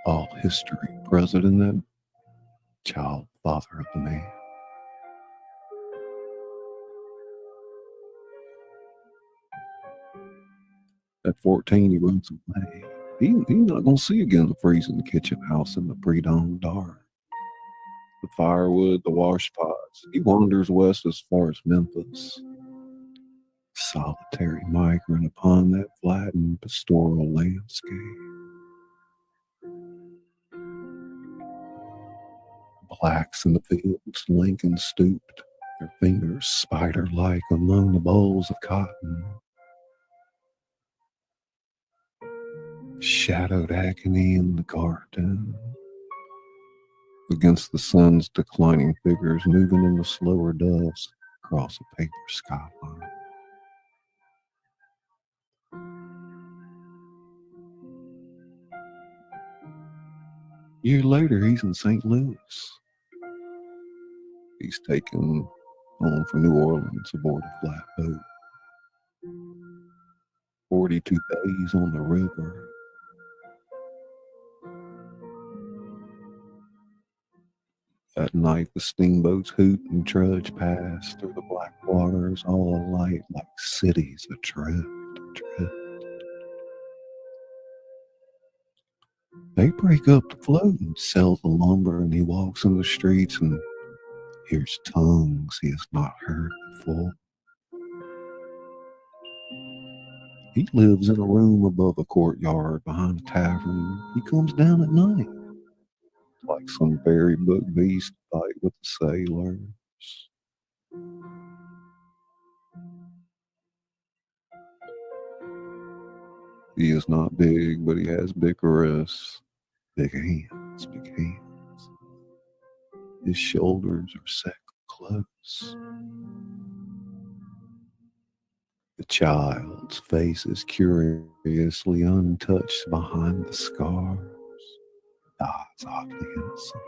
All history present in that child, father of the man. At 14, he runs away. He's not going to see again the freezing kitchen house in the pre-dawn dark. The firewood, the wash pots. He wanders west as far as Memphis. solitary migrant upon that flattened pastoral landscape. Blacks in the fields, Lincoln stooped, their fingers spider-like among the bowls of cotton. Shadowed agony in the garden, against the sun's declining figures moving in the slower dusk across a paper skyline. A year later, he's in St. Louis. He's taken home from New Orleans aboard a flatboat. 42 days on the river. At night, the steamboats hoot and trudge past through the black waters, all alight like cities adrift. They break up the float and sell the lumber, and he walks in the streets and hears tongues he has not heard before. He lives in a room above a courtyard behind a tavern. He comes down at night, like some fairy book beast fight with the sailors. He is not big, but he has big wrists, big hands, big hands. His shoulders are set close. The child's face is curiously untouched behind the scars. Eyes oddly innocent.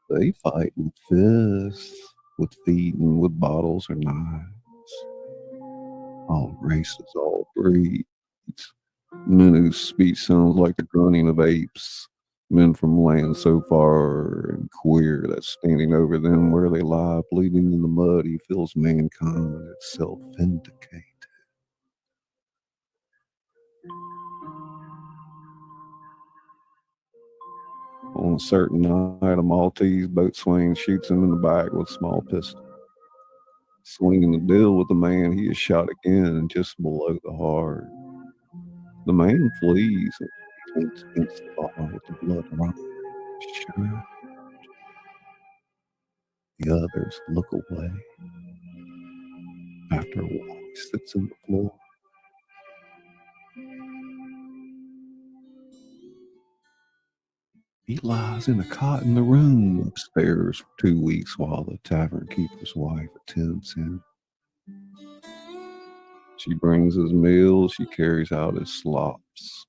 They fight with fists, with feet, and with bottles or knives. All races, all breeds. Men whose speech sounds like the grunting of apes. Men from lands so far and queer that standing over them where they lie bleeding in the mud, he feels mankind itself vindicated. On a certain night, a Maltese boatswain shoots him in the back with a small pistol. Swinging the deal with the man, he is shot again just below the heart. The man flees and leans against the bar with the blood running. Sure. The others look away. After a while, he sits on the floor. He lies in a cot in the room upstairs for 2 weeks while the tavern keeper's wife attends him. She brings his meals, she carries out his slops.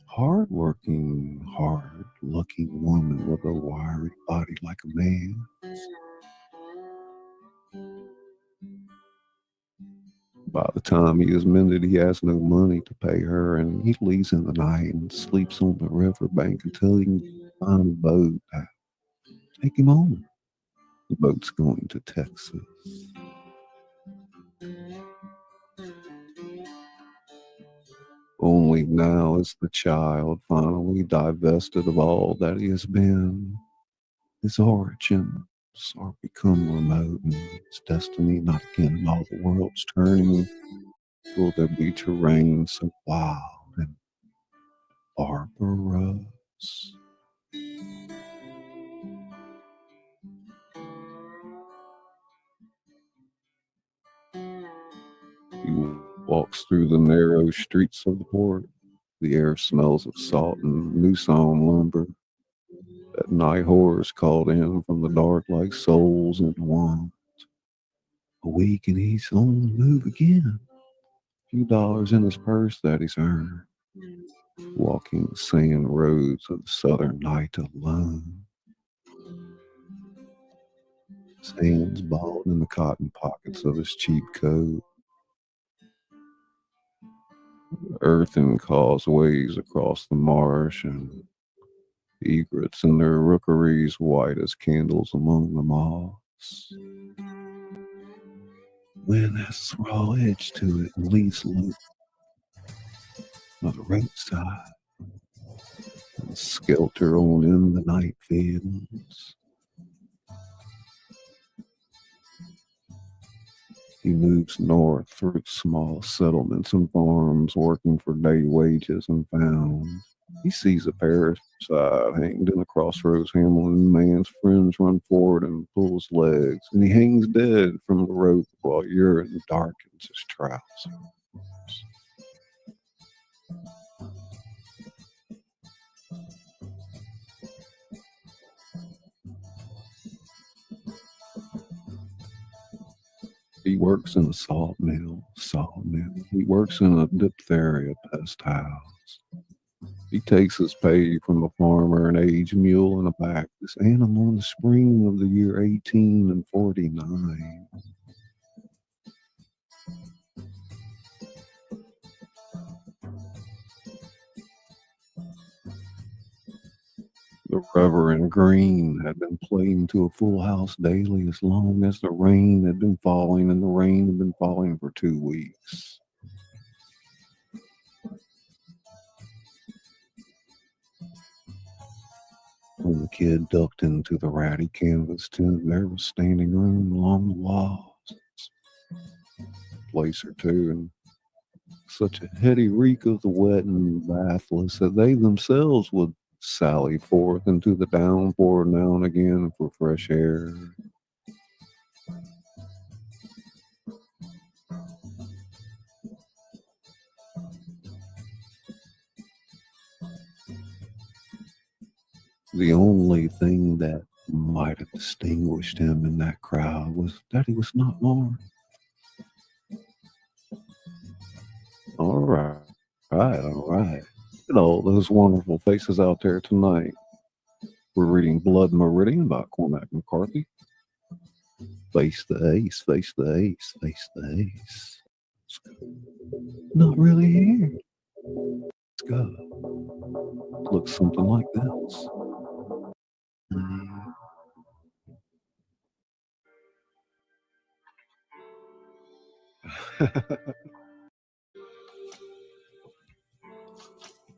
Hard-working, hard-looking woman with a wiry body like a man. By the time he is mended, he has no money to pay her, and he leaves in the night and sleeps on the riverbank until he can find a boat that take him home. The boat's going to Texas. Only now is the child finally divested of all that he has been. His origins are become remote, and his destiny not again in all the world's turning. Will there be terrain so wild and barbarous? He walks through the narrow streets of the port. The air smells of salt and new sawn lumber. At night, horrors called in from the dark like souls in want. A week and he's on the move again. A few dollars in his purse that he's earned. Walking the sand roads of the southern night alone. His hands balled in the cotton pockets of his cheap coat. Earthen causeways across the marsh, and egrets in their rookeries white as candles among the moss. Wind has a raw edge to it and leaves loose on the roadside. And skelter on in the night fields. He moves north through small settlements and farms, working for day wages and found. He sees a parasite hanged in a crossroads hamlet, and the man's friends run forward and pull his legs, and he hangs dead from the rope while urine darkens his trousers. He works in a sawmill. He works in a diphtheria pest house. He takes his pay from a farmer, an aged mule, and a backless animal in the spring of the year 1849. The Reverend Green had been playing to a full house daily as long as the rain had been falling, and the rain had been falling for 2 weeks. When the kid ducked into the ratty canvas tent, there was standing room along the walls, a place or two, and such a heady reek of the wet and bathless that they themselves would sally forth into the downpour now and again for fresh air. The only thing that might have distinguished him in that crowd was that he was not armed. All right. Look at all those wonderful faces out there tonight. We're reading Blood Meridian by Cormac McCarthy. Face the ace, face the ace, face the ace. Not really here. Let's go. Looks something like this.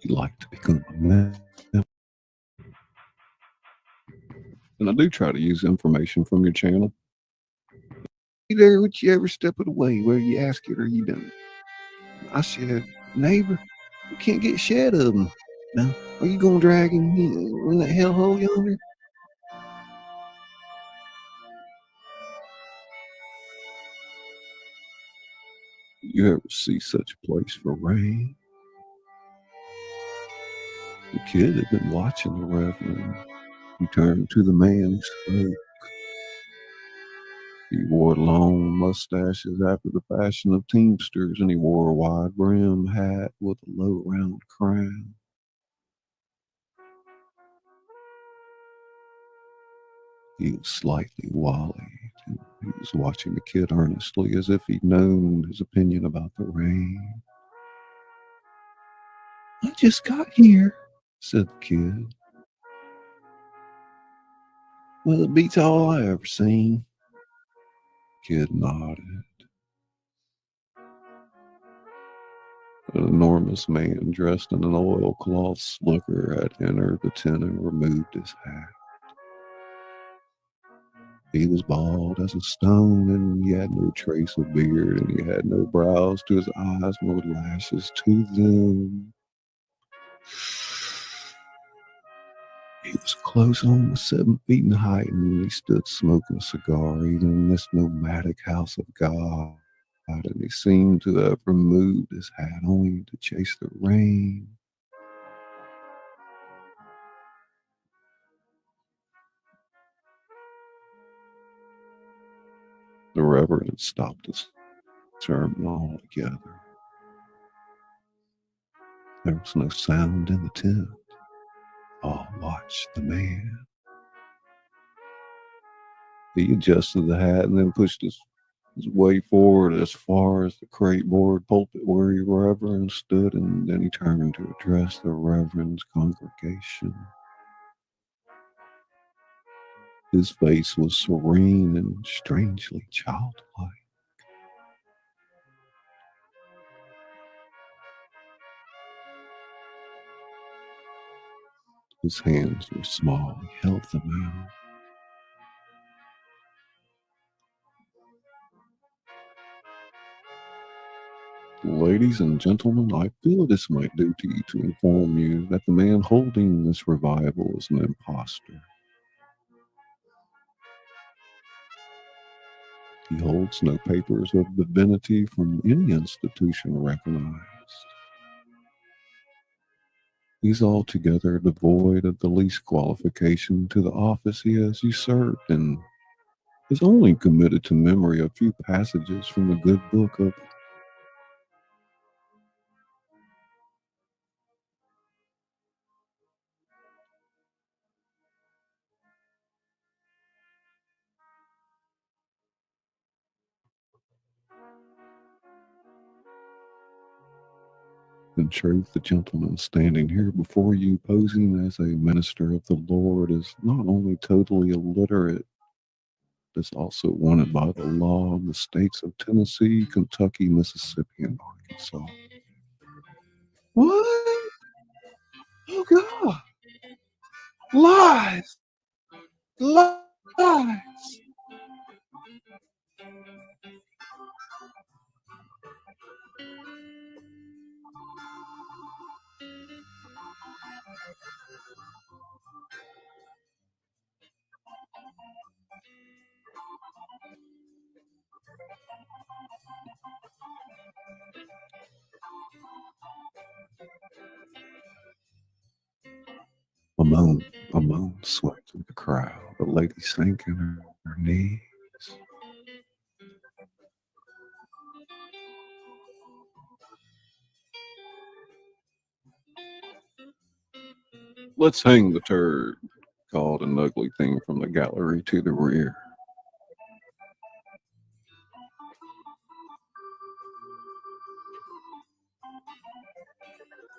You'd like to become a man. And I do try to use information from your channel. Hey there, would you ever step it away where you ask it or you don't? I said, neighbor, you can't get shed of them. Now, are you going to drag him in that hellhole yonder? You ever see such a place for rain? The kid had been watching the Reverend. He turned to the man who spoke. He wore long mustaches after the fashion of Teamsters, and he wore a wide brim hat with a low round crown. He was slightly wally. He was watching the kid earnestly, as if he'd known his opinion about the rain. I just got here, said the kid. Well, it beats all I ever seen. Kid nodded. An enormous man dressed in an oilcloth slicker had entered the tent and removed his hat. He was bald as a stone, and he had no trace of beard, and he had no brows to his eyes, nor lashes to them. He was close on 7 feet in height, and he stood smoking a cigar, even in this nomadic house of God. And he seemed to have removed his hat only to chase the rain. The Reverend stopped his sermon altogether. There was no sound in the tent. All watched the man. He adjusted the hat and then pushed his way forward as far as the crateboard pulpit where the Reverend stood, and then he turned to address the Reverend's congregation. His face was serene and strangely childlike. His hands were small. He held them out. Ladies and gentlemen, I feel it is my duty to inform you that the man holding this revival is an imposter. He holds no papers of divinity from any institution recognized. He's altogether devoid of the least qualification to the office he has usurped and is only committed to memory a few passages from the good book of In truth, the gentleman standing here before you, posing as a minister of the Lord, is not only totally illiterate, but is also wanted by the law in the states of Tennessee, Kentucky, Mississippi, and Arkansas. What? Oh, God. Lies! Lies! A moan swept through the crowd. The lady sank in her knees. Let's hang the turd, called an ugly thing from the gallery to the rear.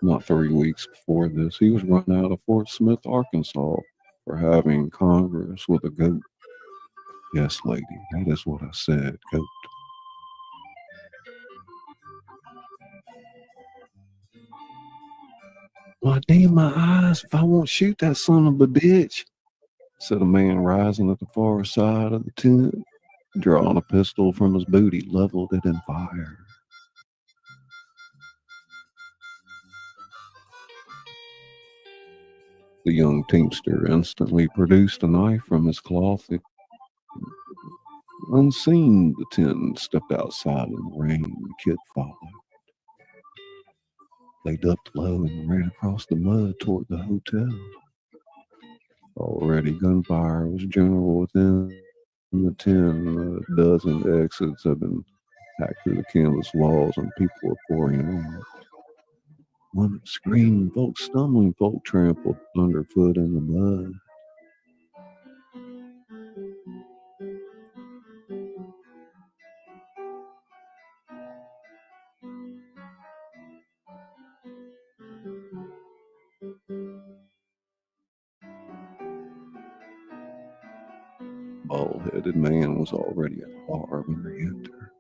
Not 3 weeks before this, he was run out of Fort Smith, Arkansas, for having congress with a goat. Yes, lady, that is what I said, goat. Well, damn my eyes if I won't shoot that son of a bitch, said a man rising at the far side of the tent, drawing a pistol from his booty, leveled it, and fired. The young teamster instantly produced a knife from his closet. Unseen, the tent stepped outside in the rain. The kid followed. They ducked low and ran across the mud toward the hotel. Already gunfire was general within the 10. A dozen exits had been hacked through the canvas walls and people were pouring out. One screamed, folks stumbling, folk trampled underfoot in the mud. Bald-headed man was already at the bar when they entered.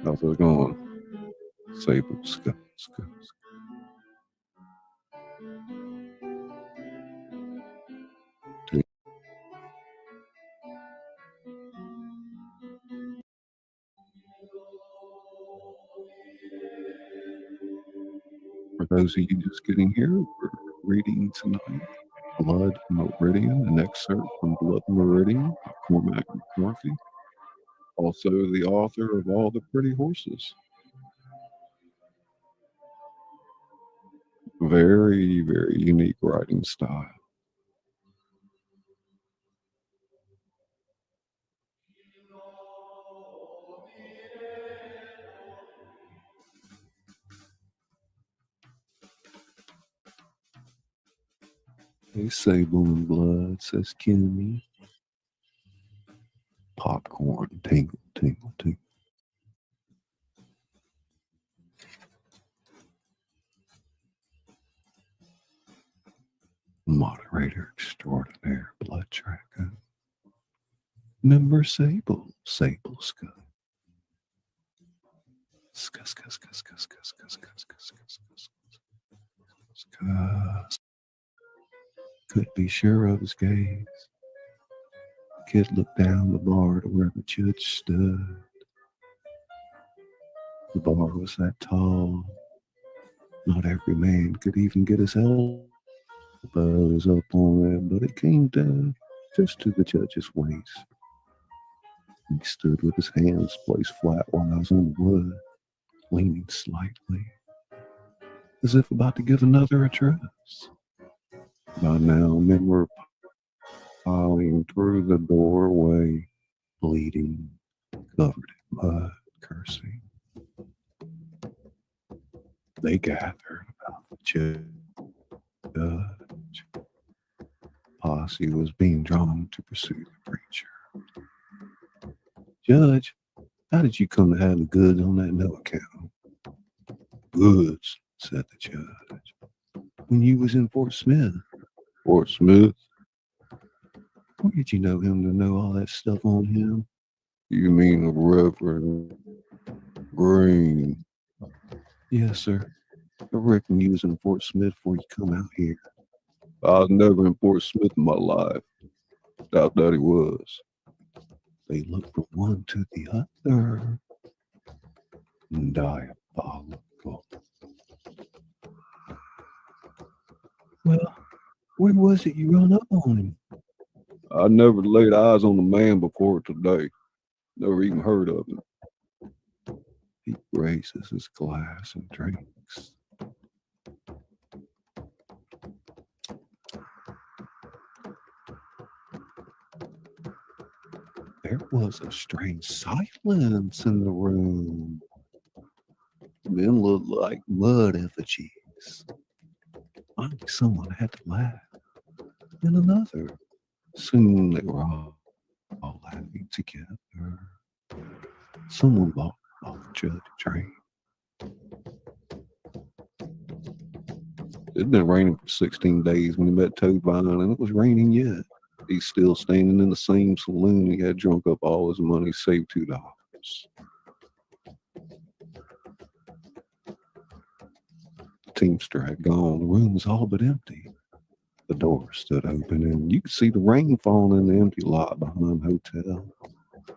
How's it going? Sable, Scully. For those of you just getting here, we're reading tonight Blood Meridian, an excerpt from Blood Meridian by Cormac McCarthy, also the author of All the Pretty Horses. Very, very unique writing style. Hey, Sable and Blood, says Kimmy. Popcorn, tingle, tingle, tingle. Moderator extraordinaire, Blood Tracker. Member Sable, Sable Sky. Could be sure of his gaze. The kid looked down the bar to where the judge stood. The bar was that tall. Not every man could even get his elbows up on it, but it came down just to the judge's waist. He stood with his hands placed flatwise on the wood, leaning slightly, as if about to give another address. By now, men were piling through the doorway, bleeding, covered in mud, cursing. They gathered about the judge. Posse was being drawn to pursue the preacher. Judge, how did you come to have the goods on that no account? Goods, said the judge. When you was in Fort Smith. Fort Smith? Where did you know him to know all that stuff on him? You mean the Reverend Green? Yes, sir. I reckon you was in Fort Smith before you come out here. I was never in Fort Smith in my life. Doubt that he was. They looked from one to the other. Diabolical. Well, where was it you run up on him? I never laid eyes on the man before today. Never even heard of him. He raises his glass and drinks. There was a strange silence in the room. Men looked like mud effigies. Like someone had to laugh. And another. Soon they were all laughing together. Someone bought the judge a drink. It'd been raining for 16 days when he met Toadvine, and it was raining yet. He's still standing in the same saloon. He had drunk up all his money, saved $2. The teamster had gone. The room was all but empty. The door stood open, and you could see the rain falling in the empty lot behind the hotel. He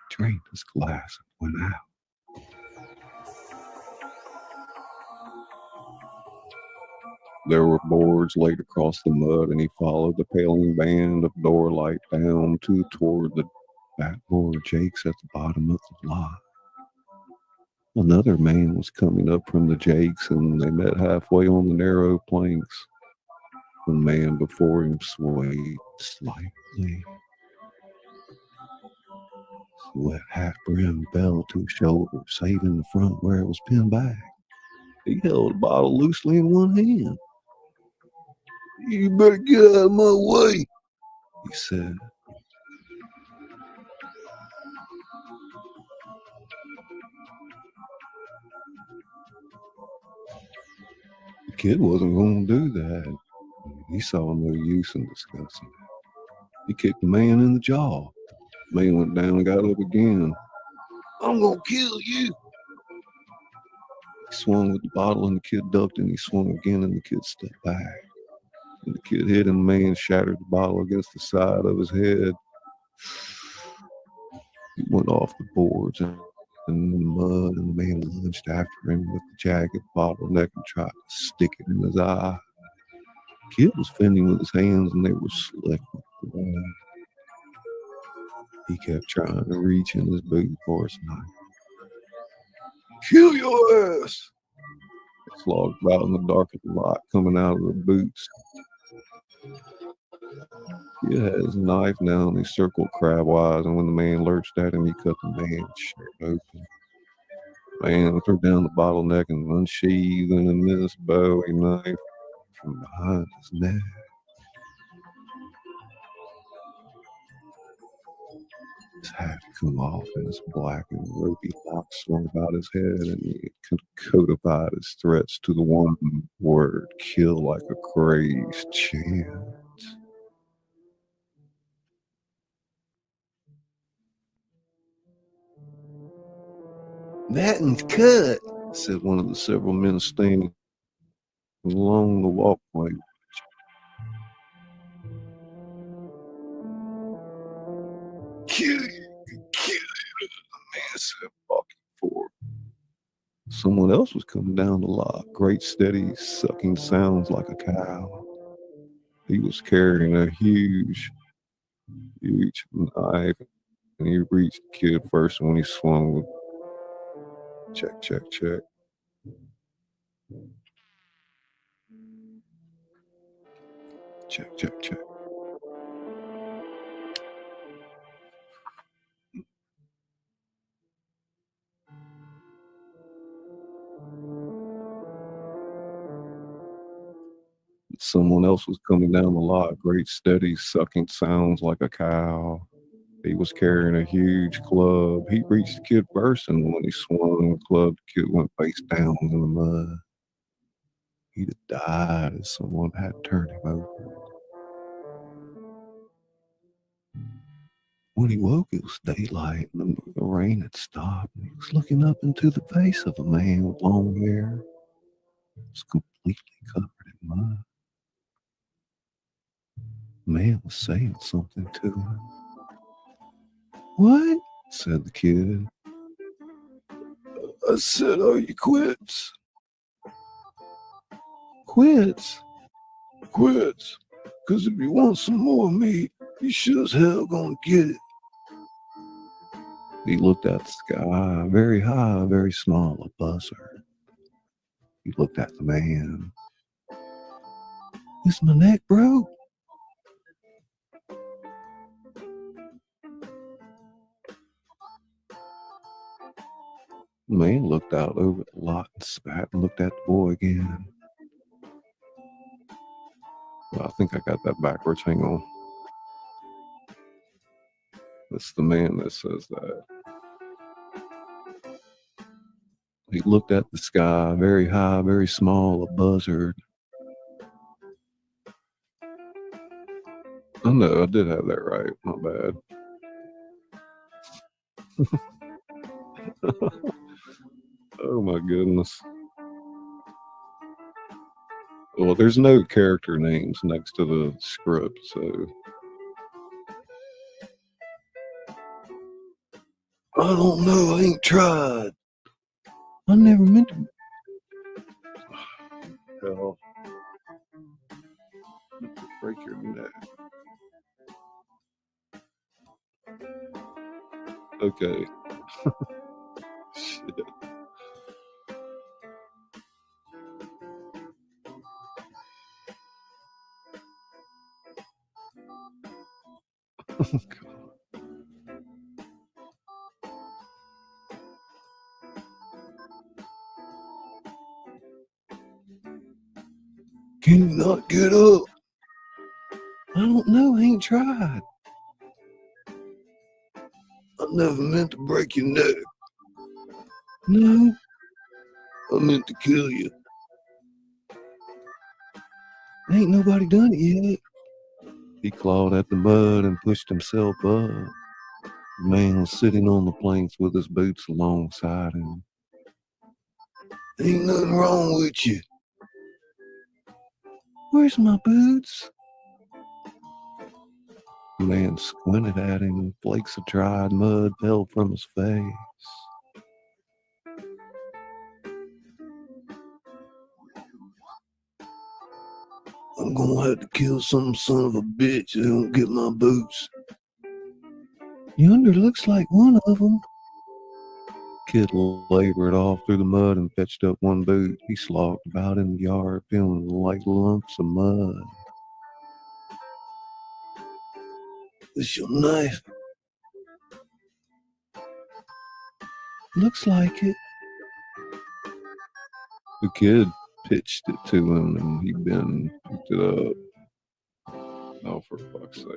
drained his glass and went out. There were boards laid across the mud, and he followed the paling band of door light down toward the backboard jakes at the bottom of the lot. Another man was coming up from the jakes, and they met halfway on the narrow planks. The man before him swayed slightly. His wet hat-brim fell to his shoulder, saving the front where it was pinned back. He held the bottle loosely in one hand. You better get out of my way, he said. The kid wasn't going to do that. He saw no use in discussing it. He kicked the man in the jaw. The man went down and got up again. I'm going to kill you. He swung with the bottle, and the kid ducked, and he swung again, and the kid stepped back. And the kid hit him. The man shattered the bottle against the side of his head. He went off the boards and in the mud, and the man lunged after him with the jagged bottleneck and tried to stick it in his eye. The kid was fending with his hands, and they were slick with blood. He kept trying to reach in his boot for his knife. Kill your ass! He slogged about in the dark of the lot, coming out of the boots. He had his knife now, and he circled crabwise, and when the man lurched at him, he cut the man's shirt open. The man threw down the bottleneck and unsheathed an immense Bowie knife from behind his neck. His hat had come off, and his black and ropey locks swung about his head, and he codified his threats to the one word, kill like a crazed chant. That one's cut, said one of the several men standing along the walkway. Kill you, the man said, walking forward. Someone else was coming down the lock, great steady sucking sounds like a cow. He was carrying a huge knife, and he reached the kid first when he swung with check, check, check. Check, check, check. Someone else was coming down the lot, great steady sucking sounds like a cow. He was carrying a huge club. He reached the kid first, and when he swung the club, the kid went face down in the mud. He'd have died if someone had turned him over. When he woke, it was daylight, and the rain had stopped. And he was looking up into the face of a man with long hair. It was completely covered in mud. The man was saying something to him. What? Said the kid. I said, are you quits? Quits? Quits. Because if you want some more meat, you sure as hell gonna get it. He looked at the sky, very high, very small, a buzzard. He looked at the man. Is my neck broke? The man looked out over the lot and spat and looked at the boy again. Well, I think I got that backwards. Hang on. That's the man that says that. He looked at the sky, very high, very small, a buzzard. Oh no, I did have that right. My bad. Oh my goodness. Well, there's no character names next to the script, so. I don't know, I ain't tried. I never meant to. Hell. Break your neck. Okay. Shit. Oh, God. Can you not get up? I don't know, I ain't tried. I never meant to break your neck. No, I meant to kill you. Ain't nobody done it yet. He clawed at the mud and pushed himself up. The man was sitting on the planks with his boots alongside him. Ain't nothing wrong with you. Where's my boots? The man squinted at him and flakes of dried mud fell from his face. I'm gonna have to kill some son of a bitch that don't get my boots. Yonder looks like one of them. Kid labored off through the mud and fetched up one boot. He slogged about in the yard, feeling like lumps of mud. This your knife? Looks like it. The kid pitched it to him and he picked it up. Oh, for fuck's sake.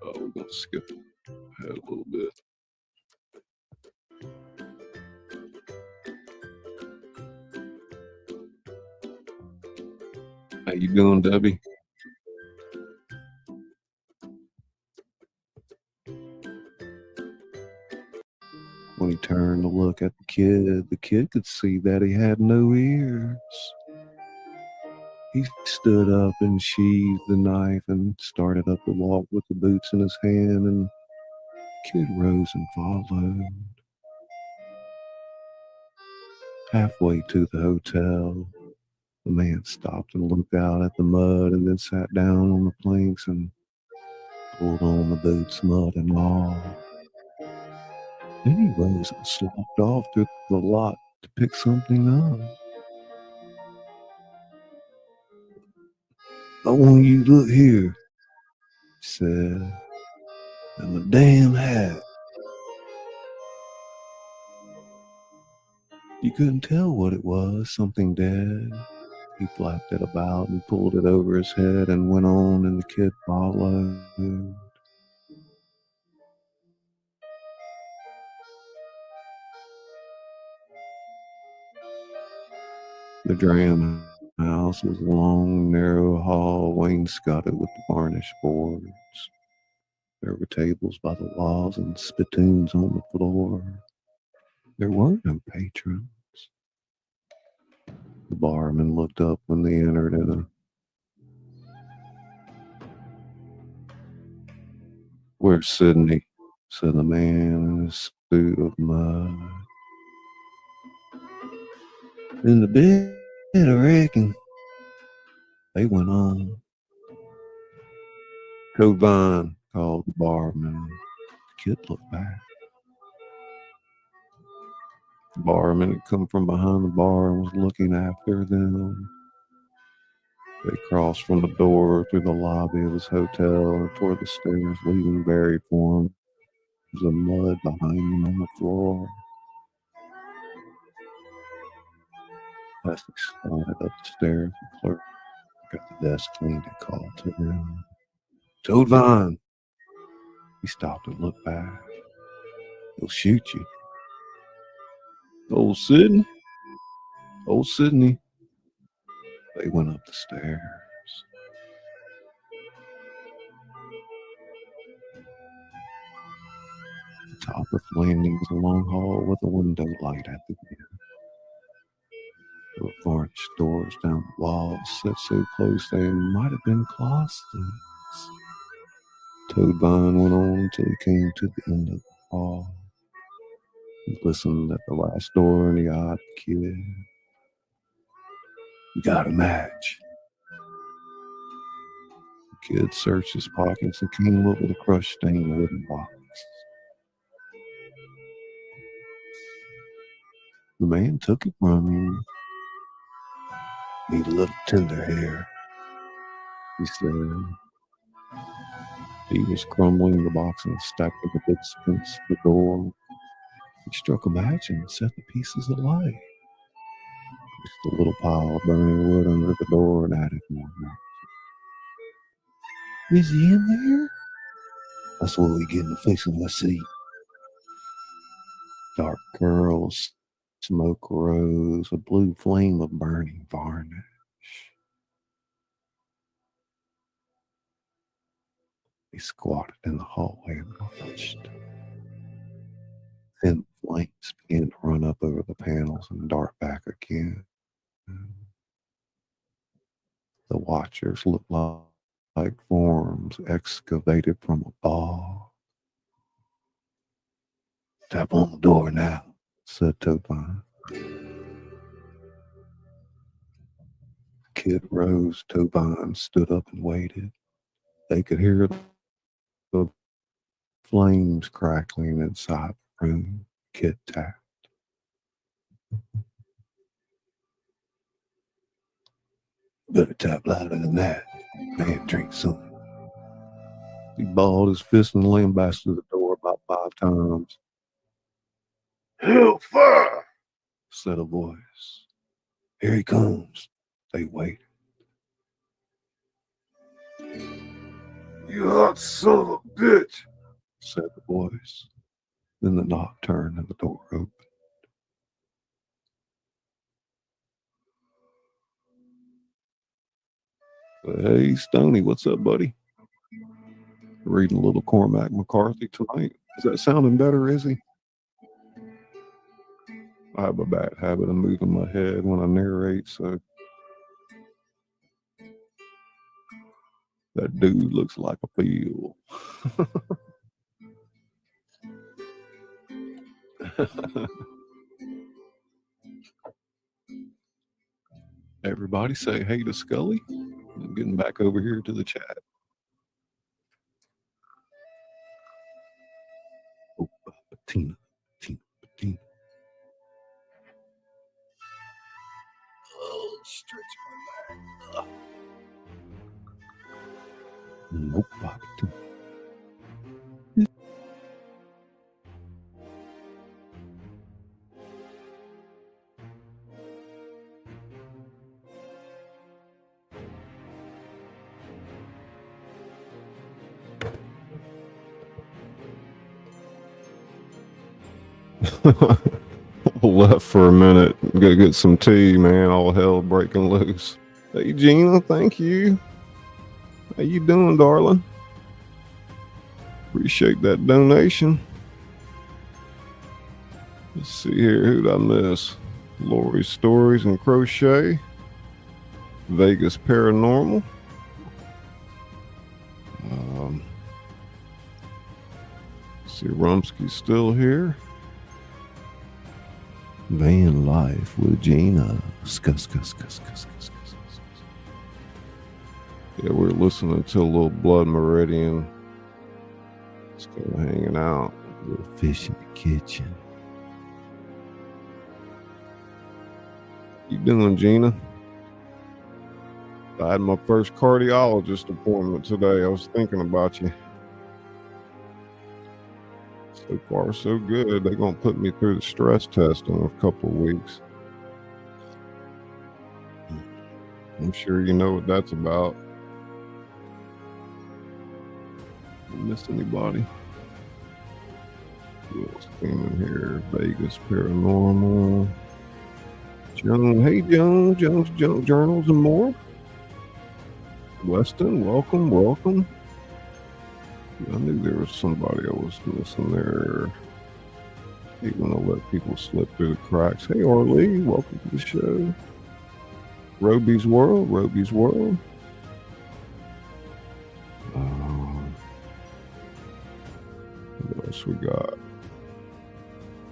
Oh, we're gonna skip ahead a little bit. How you doing, Debbie? he turned to look at the kid could see that he had no ears. He stood up and sheathed the knife and started up the walk with the boots in his hand, and the kid rose and followed. Halfway to the hotel, the man stopped and looked out at the mud and then sat down on the planks and pulled on the boots, mud and all. Then he rose and slopped off through the lot to pick something up. "I want you to look here," he said, "at my damn hat." You couldn't tell what it was, something dead. He flapped it about and pulled it over his head and went on, and the kid followed. The dram house was a long, narrow hall wainscoted with varnished boards. There were tables by the walls and spittoons on the floor. There were no patrons. The barman looked up when they entered "Where's Sydney?" said the man in his suit of mud. "In the bed, I reckon." They went on. "Code Vine," called the barman. The kid looked back. The barman had come from behind the bar and was looking after them. They crossed from the door through the lobby of his hotel and toward the stairs, leaving buried forms of mud behind them on the floor. As they started up the stairs, the clerk at the desk leaned and called to them, "Toad Vine." He stopped and looked back. "He'll shoot you." "Old Sydney? Old Sydney." They went up the stairs. The top of the landing was a long hall with a window light at the end. There were varnished doors down the walls set so close they might have been closets. Toad Vine went on until he came to the end of the hall. He listened at the last door and he eyed the kid. "You got a match?" The kid searched his pockets and came up with a crushed-stained wooden box. The man took it from him. "Need a little tinder here," he said. He was crumbling the box and stacking the bits against the door. He struck a match and set the pieces alight. Just a little pile of burning wood under the door and added more. "Is he in there?" "That's what we get in the face of my seat." Dark curls, smoke rose, a blue flame of burning varnish. He squatted in the hallway and watched. Thin flames began to run up over the panels and dart back again. The watchers looked like forms excavated from a bog. "Tap on the door now," said Topine. The kid rose. Topine stood up and waited. They could hear the flames crackling inside the room. Kid tapped. "Better tap louder than that. Man, drink something." He balled his fist and lambasted the door about 5 times. "Hellfire!" said a voice. "Here he comes." They waited. "You hot son of a bitch," said the voice. Then the knock turned and the door opened. "Hey, Stoney, what's up, buddy? Reading a little Cormac McCarthy tonight. Is that sounding better, is he?" I have a bad habit of moving my head when I narrate, so that dude looks like a field. Everybody say hey to Scully. I'm getting back over here to the chat. Oh, Patina. Oh, stretch my back. Nope, Patina. Left for a minute. Gotta get some tea, man. All hell breaking loose. Hey, Gina, thank you. How you doing, darling? Appreciate that donation. Let's see here. Who'd I miss? Lori's Stories and Crochet. Vegas Paranormal. See, Rumsky's still here. Van Life with Gina. Yeah, we're listening to a little Blood Meridian. Still hanging out. A little fish in the kitchen. You doing, Gina? I had my first cardiologist appointment today. I was thinking about you. So far, so good. They're going to put me through the stress test in a couple of weeks. I'm sure you know what that's about. Miss anybody? Who else came in here? Vegas Paranormal. Joan, hey Joan, Jones Junk Journals and more. Weston, welcome. I knew there was somebody I was missing there. I hate when I let people slip through the cracks. Hey Orly, welcome to the show. Roby's World. What else we got?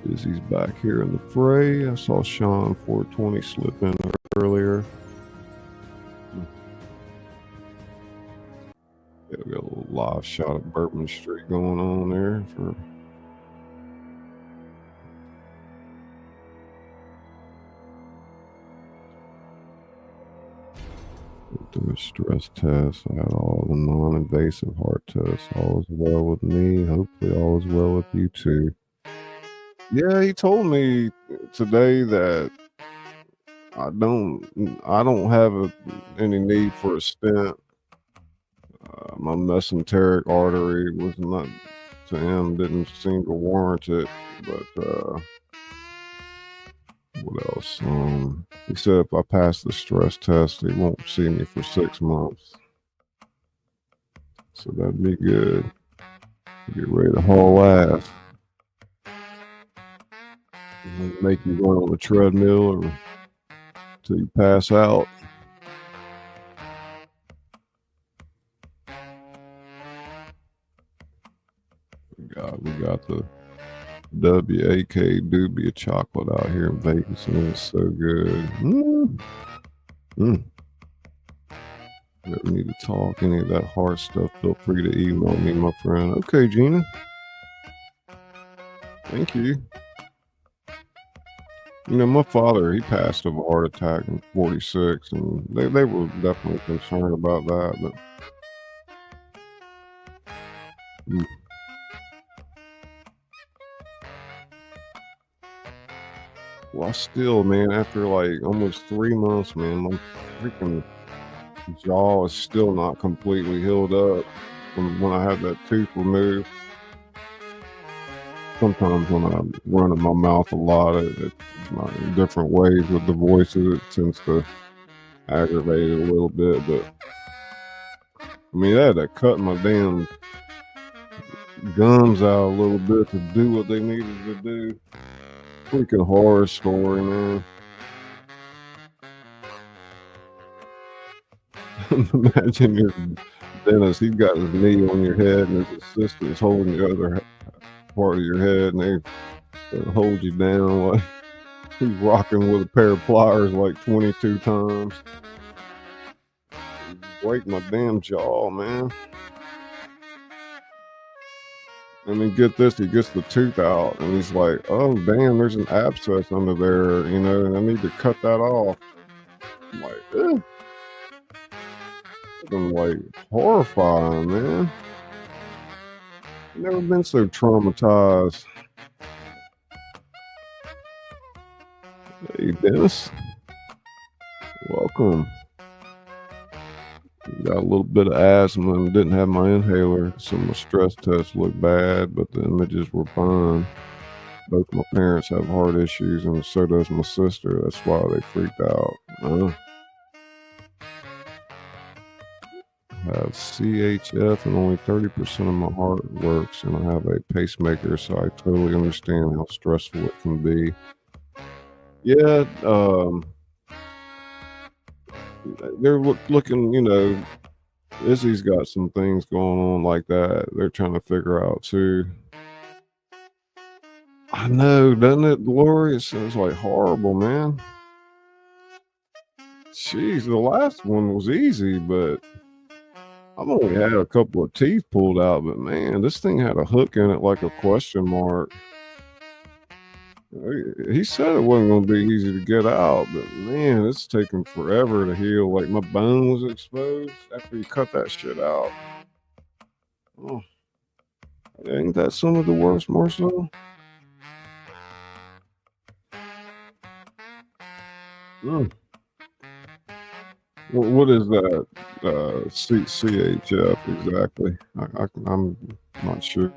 Izzy's back here in the fray. I saw Sean 420 slip in earlier. Yeah, we got a little live shot of Bourbon Street going on there for do a stress test. I had all the non-invasive heart tests. All is well with me. Hopefully all is well with you too. Yeah, he told me today that I don't have any need for a stent. My mesenteric artery was not, to him, didn't seem to warrant it. But what else? He said if I pass the stress test, he won't see me for 6 months. So that'd be good. Get ready to haul ass. Make you run on the treadmill or till you pass out. We got the WAK Dubia chocolate out here in Vegas, and it's so good. If you need to talk any of that hard stuff, feel free to email me, my friend. Okay, Gina. Thank you. You know, my father, he passed of a heart attack in 46, and they were definitely concerned about that, but well, I still, man, after like almost 3 months, man, my freaking jaw is still not completely healed up from when I had that tooth removed. Sometimes when I'm running my mouth a lot, it's in different ways with the voices, it tends to aggravate it a little bit. But I mean, they had to cut my damn gums out a little bit to do what they needed to do. Freaking horror story, man. Imagine your dentist, he's got his knee on your head and his assistant's holding the other part of your head, and they hold you down like he's rocking with a pair of pliers like 22 times. Break my damn jaw, man. And then get this, he gets the tooth out and he's like, oh damn, there's an abscess under there, you know, and I need to cut that off. I'm like, eh. I'm like horrifying, man. Never been so traumatized. Hey Dennis, welcome. Got a little bit of asthma and didn't have my inhaler, so my stress tests looked bad, but the images were fine. Both my parents have heart issues, and so does my sister. That's why they freaked out. I have CHF, and only 30% of my heart works, and I have a pacemaker, so I totally understand how stressful it can be. Yeah, they're looking, you know, Izzy's got some things going on like that. They're trying to figure out too. I know, doesn't it, Lori? It sounds like horrible, man. Jeez, the last one was easy, but I've only had a couple of teeth pulled out, but man, this thing had a hook in it like a question mark. He said it wasn't going to be easy to get out, but man, it's taking forever to heal. Like my bone was exposed after you cut that shit out. Oh, ain't that some of the worst, Marcel? Oh. Well, what is that? CHF exactly? I'm not sure.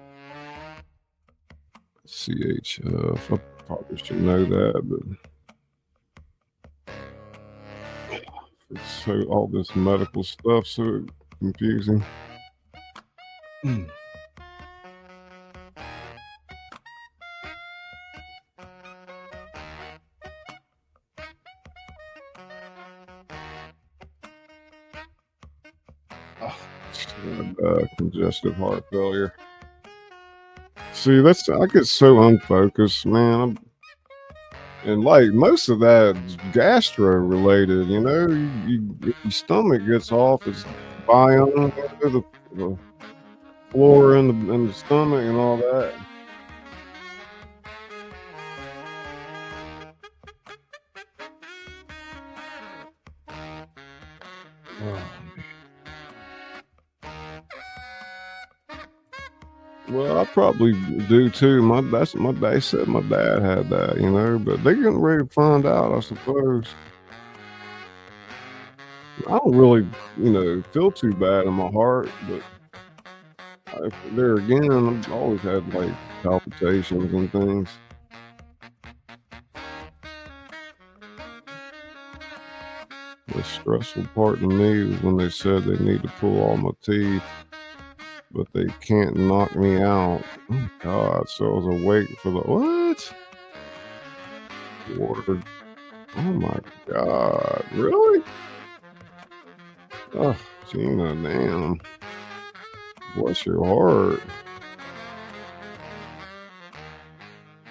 CHF. I probably should know that, but it's so all this medical stuff so confusing. Congestive heart failure. See, I get so unfocused, man. And like most of that's gastro related, you know. If your stomach gets off, it's biome, the flora in the stomach and all that. Well, I probably do too. They said my dad had that, you know, but they're getting ready to find out, I suppose. I don't really, you know, feel too bad in my heart, but there again, I've always had like palpitations and things. The stressful part to me is when they said they need to pull all my teeth, but they can't knock me out. Oh God! So I was awake for the what? Word. Oh my God! Really? Oh, Gina, damn. Bless your heart.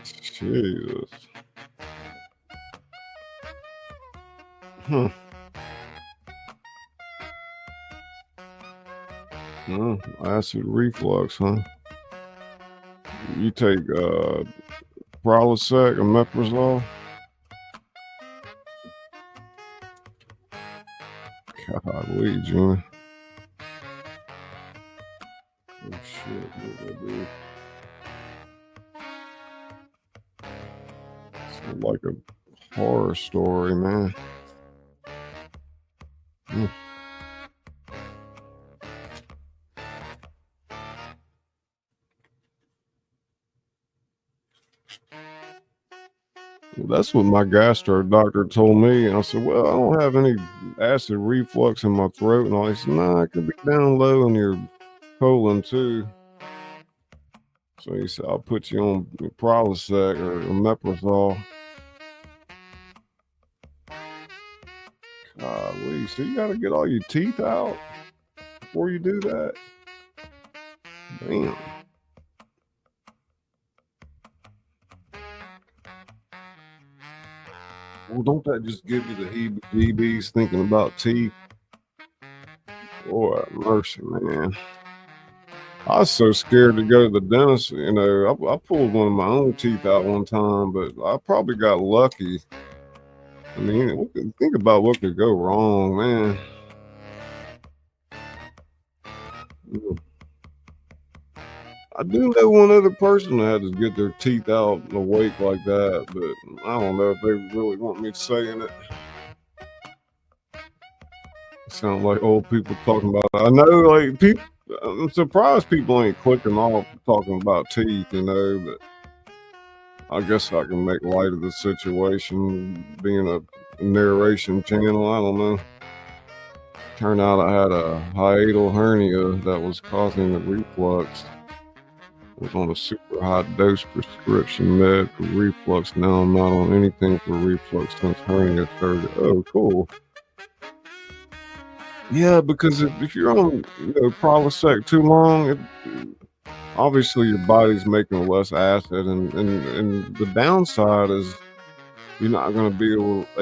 Jesus. Huh. Acid reflux, huh? You take Prilosec and Meprazole? Golly, Jimmy. Oh shit, what did I do? Sounds like a horror story, man. That's what my gastro doctor told me. And I said, well, I don't have any acid reflux in my throat. And all. He said, nah, it could be down low in your colon too. So he said, I'll put you on Prilosec or Omeprazole. Golly, so you got to get all your teeth out before you do that? Damn. Well, don't that just give you the heebie-jeebies thinking about teeth? Boy, mercy, man. I was so scared to go to the dentist. You know, I pulled one of my own teeth out one time, but I probably got lucky. I mean, think about what could go wrong, man. I do know one other person that had to get their teeth out in a wake like that, but I don't know if they really want me saying it. Sound like old people talking about it. I know, like, people. I'm surprised people ain't clicking off talking about teeth, you know, but I guess I can make light of the situation being a narration channel. I don't know. Turned out I had a hiatal hernia that was causing the reflux. I was on a super high dose prescription med for reflux. Now I'm not on anything for reflux since hernia started. Oh, cool. Yeah, because if you're on Prilosec too long, obviously your body's making less acid, and the downside is you're not going to be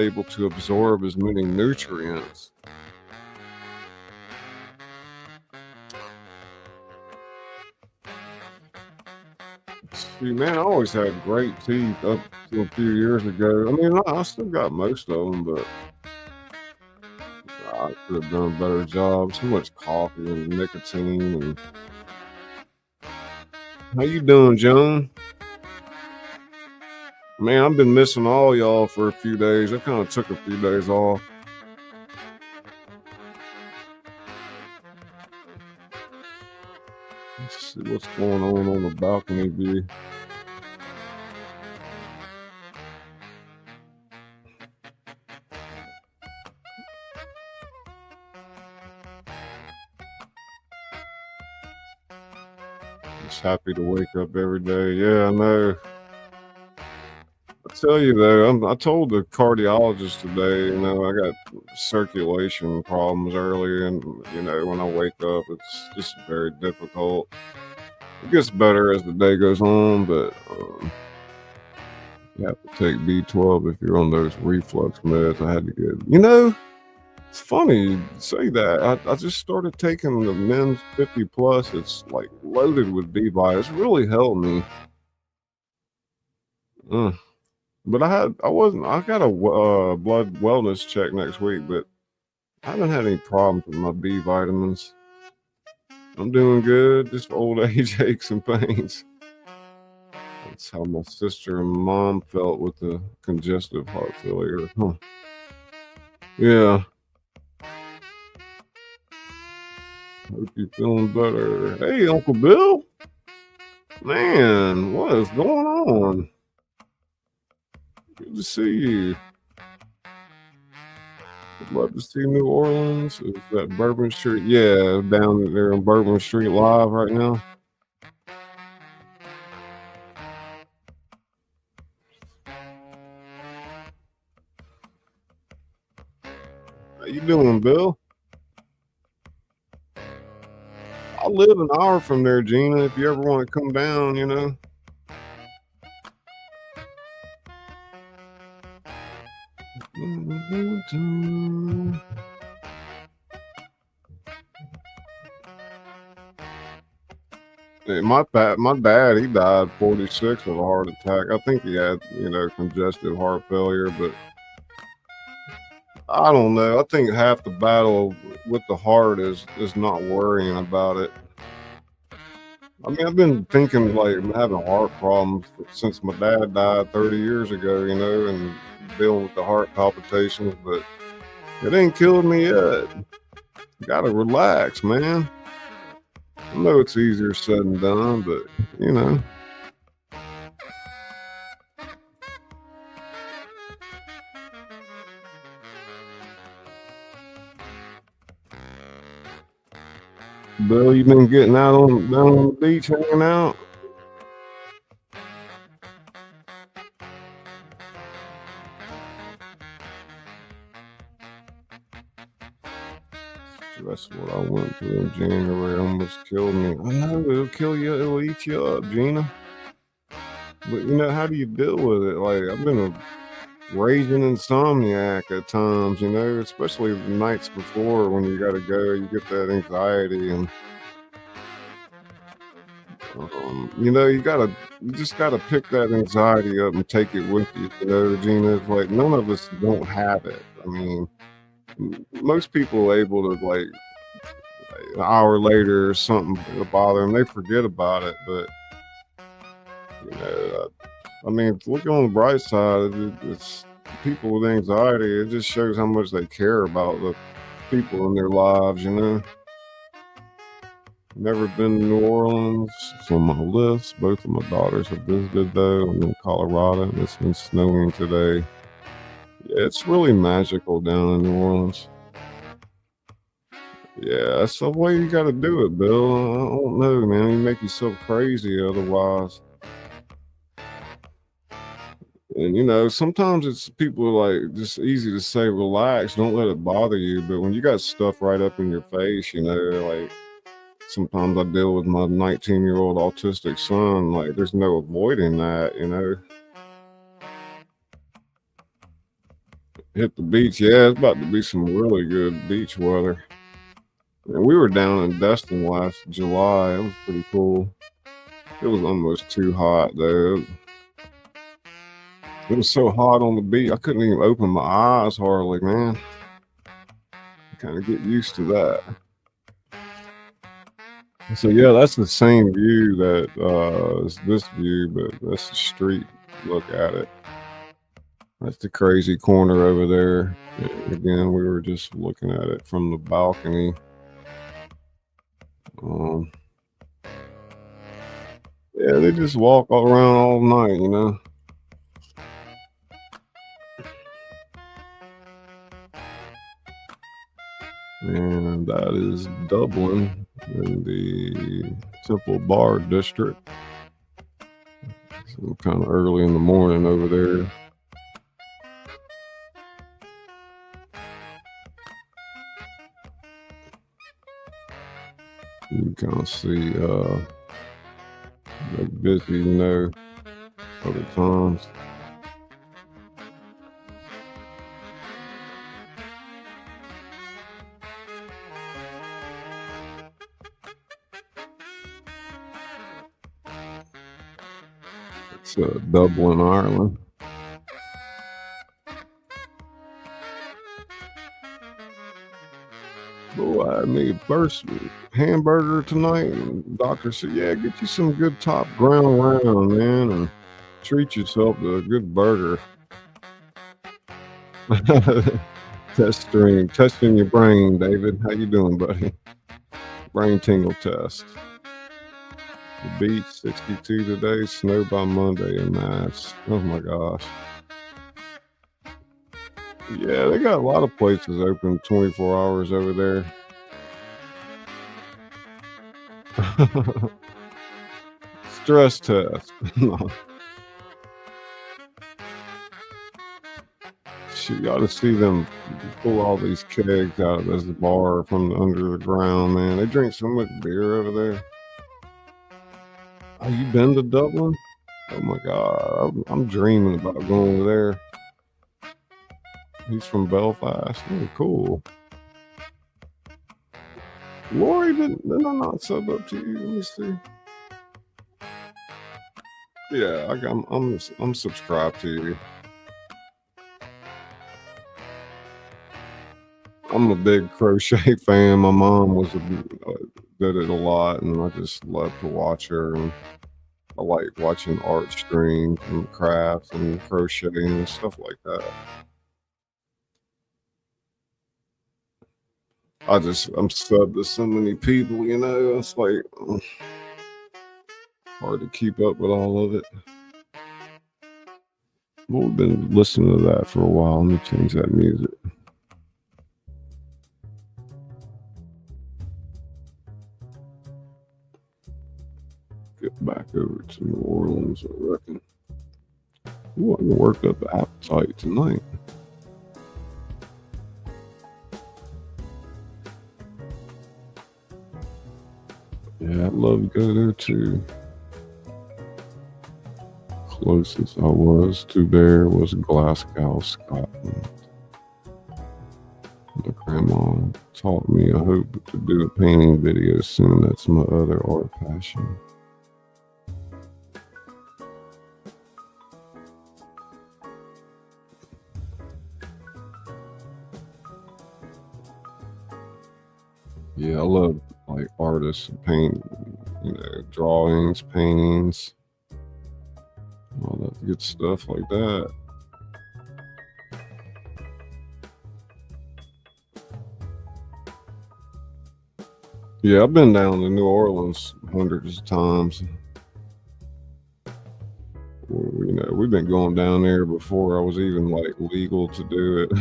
able to absorb as many nutrients. See, man, I always had great teeth up to a few years ago. I mean, I still got most of them, but I could have done a better job. Too much coffee and nicotine. And how you doing, Joan? Man, I've been missing all y'all for a few days. I kind of took a few days off. Let's see what's going on the balcony view. Just happy to wake up every day. Yeah, I know. I tell you though, I told the cardiologist today, you know, I got circulation problems early, and you know, when I wake up, it's just very difficult. It gets better as the day goes on, but you have to take B12 if you're on those reflux meds. I had to get, you know, it's funny you say that. I just started taking the men's 50 plus. It's like loaded with B vitamins. It's really helped me. But I got a blood wellness check next week, but I haven't had any problems with my B vitamins. I'm doing good. Just old age aches and pains. That's how my sister and mom felt with the congestive heart failure. Huh. Yeah. Hope you're feeling better. Hey, Uncle Bill. Man, what is going on? Good to see you. I'd love to see New Orleans. Is that Bourbon Street? Yeah, down there on Bourbon Street live right now. How you doing, Bill? I live an hour from there, Gina. If you ever want to come down, you know. Hey, my dad, he died 46 of a heart attack. I think he had, you know, congestive heart failure, but I don't know. I think half the battle with the heart is not worrying about it. I mean, I've been thinking like I'm having heart problems since my dad died 30 years ago, you know, and dealing with the heart palpitations, but it ain't killed me yet. Gotta relax, man. I know it's easier said than done, but you know. Bill, you been getting out down on the beach hanging out? in January almost killed me. I know it'll kill you. It'll eat you up, Gina. But you know, how do you deal with it? Like, I've been a raging insomniac at times, you know, especially the nights before when you got to go, you get that anxiety, and you know, you just gotta pick that anxiety up and take it with you. You know, Regina, it's like none of us don't have it. I mean, most people are able to, like an hour later or something to bother them, they forget about it. But you know, I mean, looking on the bright side, it's people with anxiety. It just shows how much they care about the people in their lives. You know. Never been to New Orleans. It's on my list. Both of my daughters have visited though. I'm in Colorado and it's been snowing today. Yeah, it's really magical down in New Orleans. Yeah, that's the way you gotta do it, Bill. I don't know, man. You make yourself crazy otherwise. And you know, sometimes it's people like just easy to say, relax, don't let it bother you. But when you got stuff right up in your face, you know, like sometimes I deal with my 19-year-old autistic son. Like, there's no avoiding that, you know. Hit the beach. Yeah, it's about to be some really good beach weather. And we were down in Destin last July. It was pretty cool. It was almost too hot, though. It was so hot on the beach, I couldn't even open my eyes hardly, man. Kind of get used to that. So yeah, that's the same view that is this view, but that's the street look at it. That's the crazy corner over there. And again, we were just looking at it from the balcony. Yeah, they just walk all around all night, you know. And that is Dublin in the Temple Bar District. So kind of early in the morning over there. You kind of see like busy, you know, other times. It's Dublin, Ireland. Oh, I had me a first hamburger tonight, and the doctor said, yeah, get you some good top ground round, man, and treat yourself to a good burger. Test stream, testing your brain, David. How you doing, buddy? Brain tingle test. The beach, 62 today, snow by Monday in Mass. Oh my gosh. Yeah, they got a lot of places open 24 hours over there. Stress test. You ought to see them pull all these kegs out of this bar from under the ground, man. They drink so much beer over there. Oh, you been to Dublin? Oh my God, I'm dreaming about going over there. He's from Belfast. Oh, cool. Lori, did I not sub up to you? Let me see. Yeah, I'm subscribed to you. I'm a big crochet fan. My mom did it a lot, and I just love to watch her. And I like watching art streams and crafts and crocheting and stuff like that. I'm subbed to so many people, you know. It's like hard to keep up with all of it. Well, we've been listening to that for a while. Let me change that music. Get back over to New Orleans, I reckon. Ooh, I can work up the appetite tonight. Yeah, I'd love to go there too. Closest I was to there was Glasgow, Scotland. My grandma taught me I hope to do a painting video soon. That's my other art passion. Yeah, I love like artists paint, you know, drawings, paintings, all that good stuff like that. Yeah, I've been down to New Orleans hundreds of times. You know, we've been going down there before I was even like legal to do it.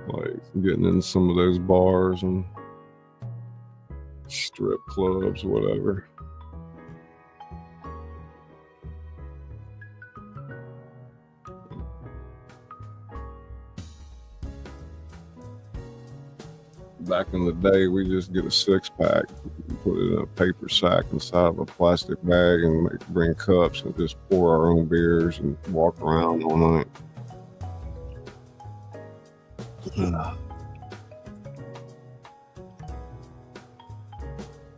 Like getting in some of those bars and strip clubs, whatever. Back in the day, we just get a 6-pack, put it in a paper sack inside of a plastic bag, and bring cups and just pour our own beers and walk around all night.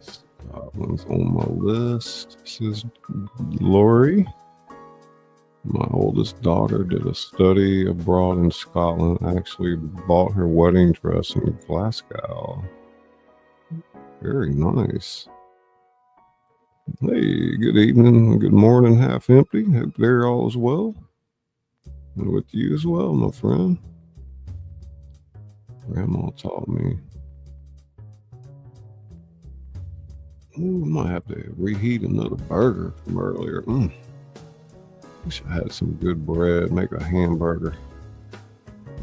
Scotland's on my list, says Lori. My oldest daughter did a study abroad in Scotland, actually bought her wedding dress in Glasgow. Very nice. Hey, good evening, good morning, half empty. Hope they're all as well. And with you as well, my friend. Grandma taught me. Ooh, I might have to reheat another burger from earlier. Wish I had some good bread, make a hamburger.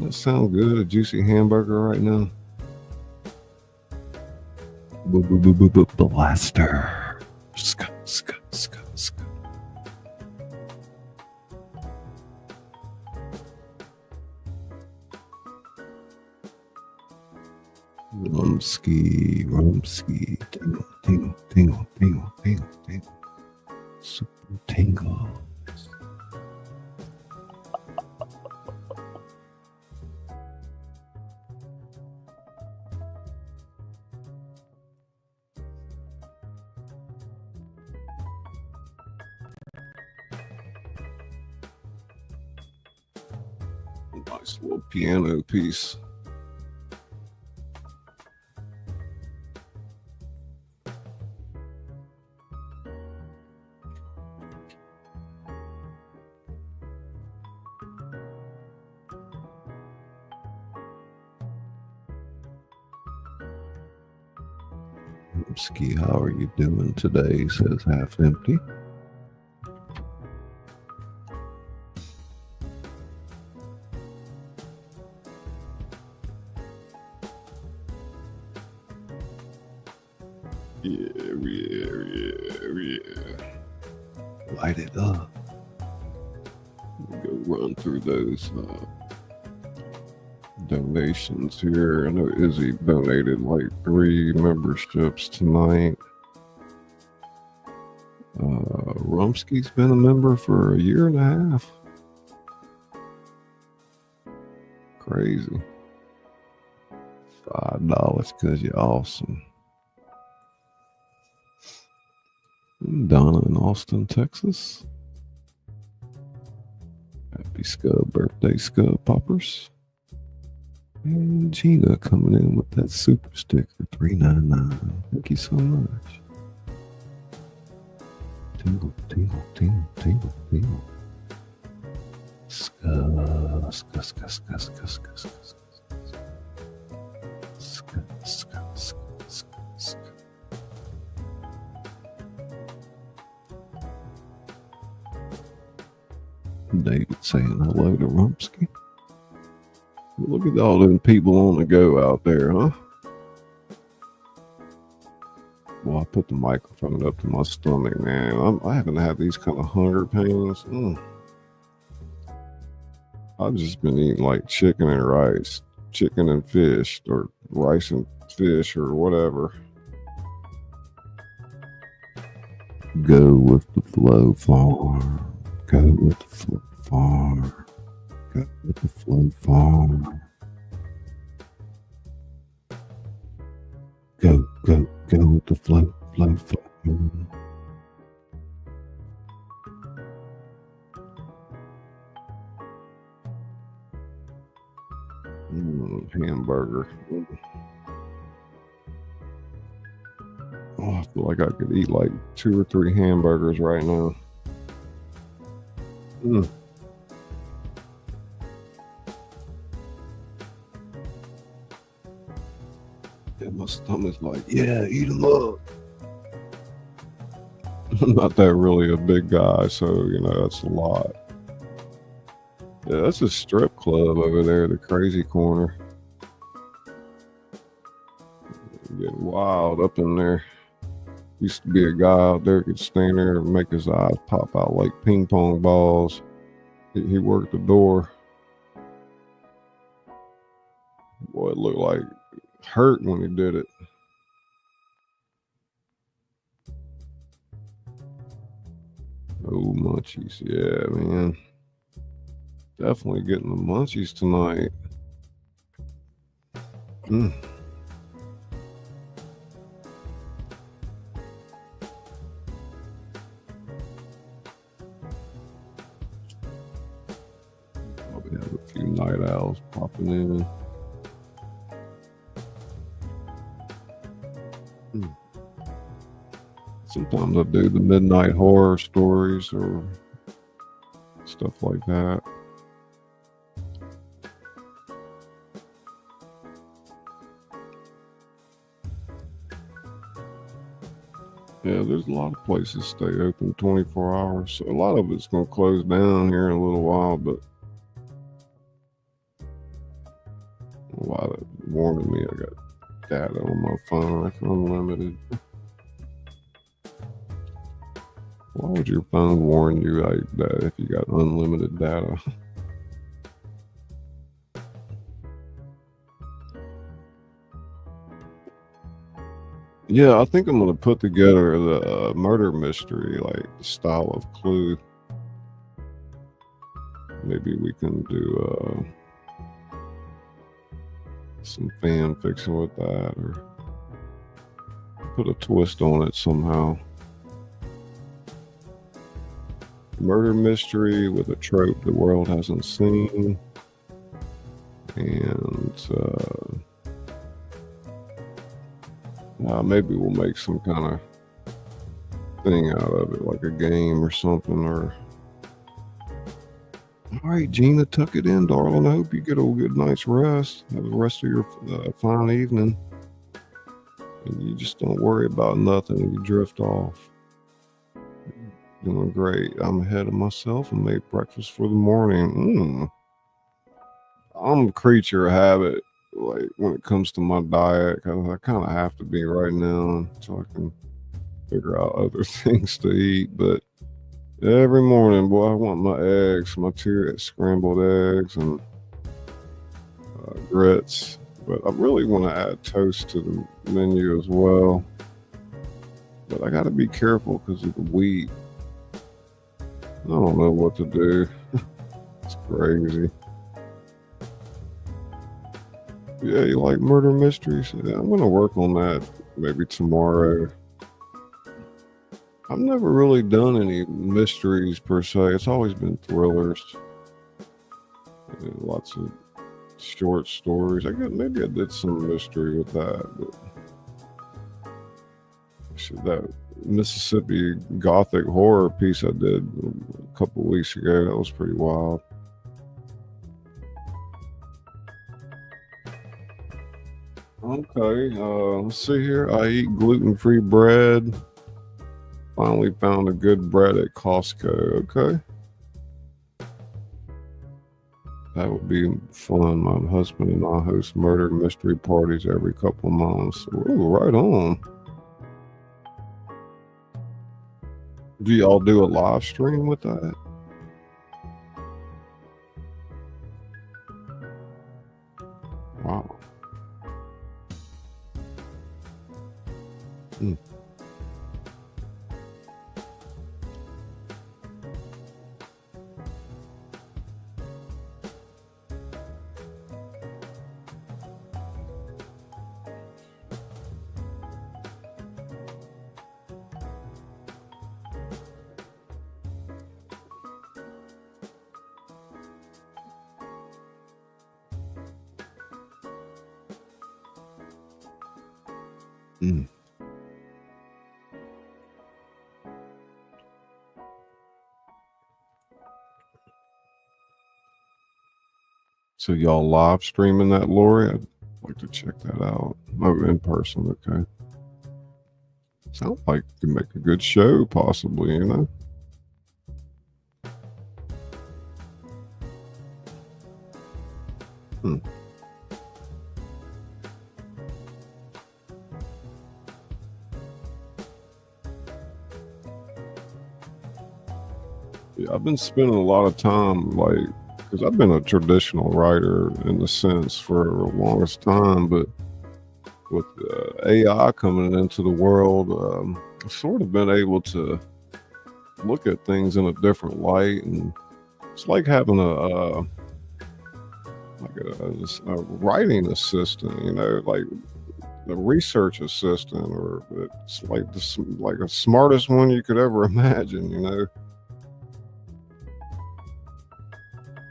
That sounds good, a juicy hamburger right now. Blaster. Ska. Rumski. Tingle. Super tingle. Nice little piano piece. Ski, how are you doing today? Says half empty. Yeah. Light it up. Go run through those donations here. I know Izzy donated like 3 memberships tonight. Rumsky's been a member for a year and a half. Crazy. $5 because you're awesome. Donna in Austin, Texas. Happy Scub birthday, Scub Poppers. And Gina coming in with that super sticker, $3.99. Thank you so much. Tingle. David saying hello to Rumsky. Look at all them people on the go out there, huh? Well, I put the microphone up to my stomach, man. I haven't had these kind of hunger pains. I've just been eating like chicken and rice, chicken and fish, or rice and fish, or whatever. Go with the flow farm. Go with the flow farm. Go with the flow farm. Go with the flow farm. Hamburger. Oh, I feel like I could eat like 2 or 3 hamburgers right now. Yeah, my stomach's like, yeah, eat them up. I'm not that really a big guy, so, you know, that's a lot. Yeah, that's a strip club over there, the Crazy Corner. Getting wild up in there. Used to be a guy out there could stand there and make his eyes pop out like ping pong balls. He worked the door. Boy, it looked like it hurt when he did it. Oh, munchies. Yeah, man. Definitely getting the munchies tonight. Probably have a few night owls popping in. Sometimes I do the midnight horror stories or stuff like that. Yeah, there's a lot of places stay open 24 hours. So a lot of it's going to close down here in a little while, but why that warning me? I got data on my phone. That's unlimited. Why would your phone warn you like that if you got unlimited data? Yeah, I think I'm going to put together the murder mystery, like the style of Clue. Maybe we can do some fan fiction with that, or put a twist on it somehow. Murder mystery with a trope the world hasn't seen, and maybe we'll make some kind of thing out of it, like a game or something. Or all right, Gina, tuck it in, darling. I hope you get a good night's rest. Have the rest of your fine evening, and you just don't worry about nothing and you drift off. Doing great. I'm ahead of myself and made breakfast for the morning. I'm a creature of habit. Like when it comes to my diet, because I kind of have to be right now so I can figure out other things to eat. But every morning, boy, I want my eggs, my 2 scrambled eggs and grits. But I really want to add toast to the menu as well. But I got to be careful because of the wheat. I don't know what to do. It's crazy. Yeah, you like murder mysteries? Yeah, I'm going to work on that maybe tomorrow. I've never really done any mysteries per se. It's always been thrillers. Lots of short stories. I guess maybe I did some mystery with that. But that Mississippi Gothic horror piece I did a couple weeks ago, that was pretty wild. Okay, let's see here. I eat gluten-free bread. Finally found a good bread at Costco. Okay. That would be fun. My husband and I host murder mystery parties every couple months. Ooh, right on. Do y'all do a live stream with that? Wow. Mm. So y'all live streaming that, Lori? I'd like to check that out. Oh, in person, okay. Sounds like you make a good show, possibly, you know? Hmm. Yeah, I've been spending a lot of time, like, because I've been a traditional writer in the sense for the longest time, but with AI coming into the world, I've sort of been able to look at things in a different light, and it's like having a writing assistant, you know, like a research assistant, or it's like the smartest one you could ever imagine, you know.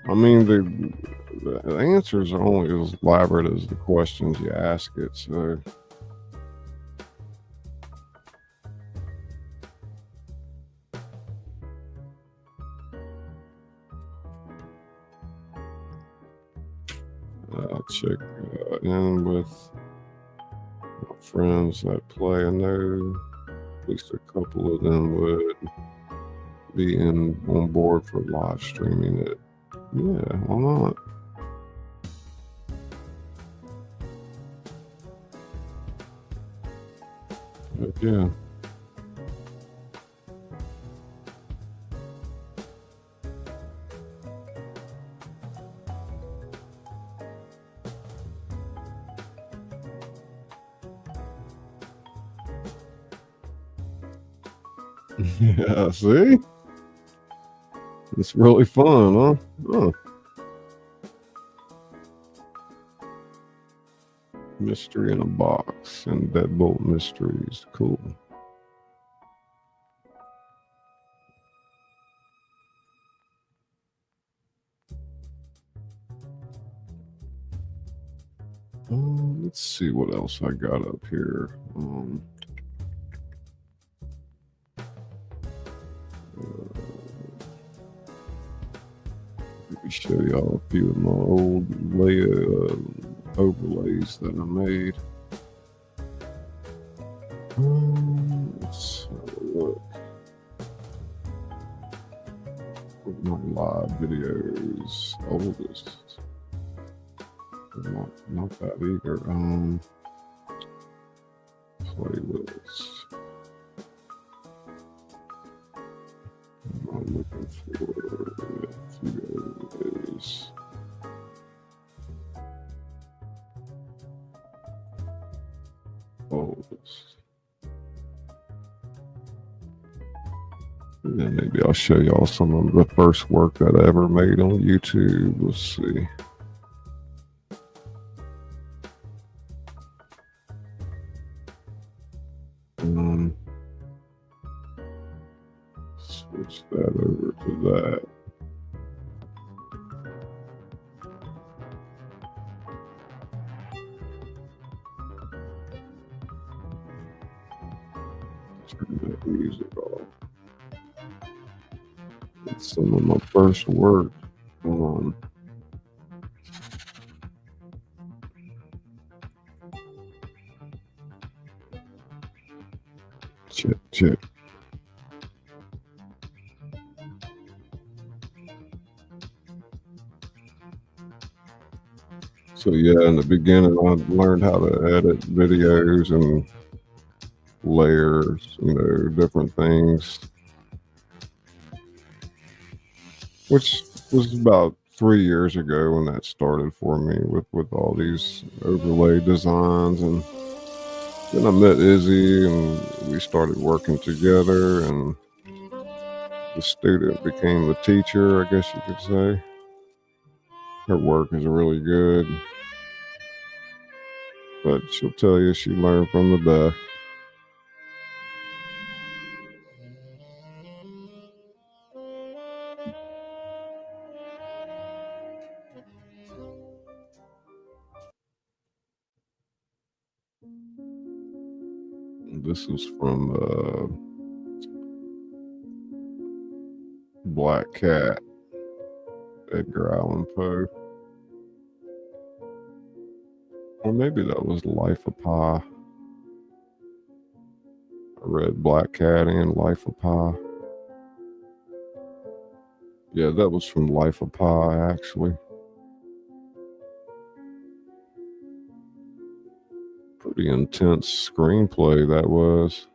I mean, the answers are only as elaborate as the questions you ask it. So, I'll check in with my friends that play. I know at least a couple of them would be on board for live streaming it. Yeah, why not? Heck yeah. Yeah, see? It's really fun, huh? Huh. Mystery in a box and Deadbolt Mysteries. Cool. Let's see what else I got up here. Let me show y'all a few of my old overlays that I made. Let's have a look. My live videos, oldest. Not that either. Playlist. I'm looking for a few overlays. Oldest. And then maybe I'll show y'all some of the first work that I ever made on YouTube. Let's see. Switch that over to that. Turn that music off. It's some of my first work. Check. So yeah, in the beginning, I learned how to edit videos and layers, you know, different things, which was about 3 years ago when that started for me with all these overlay designs. And then I met Izzy and we started working together, and the student became the teacher, I guess you could say. Her work is really good, but she'll tell you she learned from the best. This was from Black Cat, Edgar Allan Poe. Or maybe that was Life of Pi. I read Black Cat and Life of Pi. Yeah, that was from Life of Pi, actually. Pretty intense screenplay that was.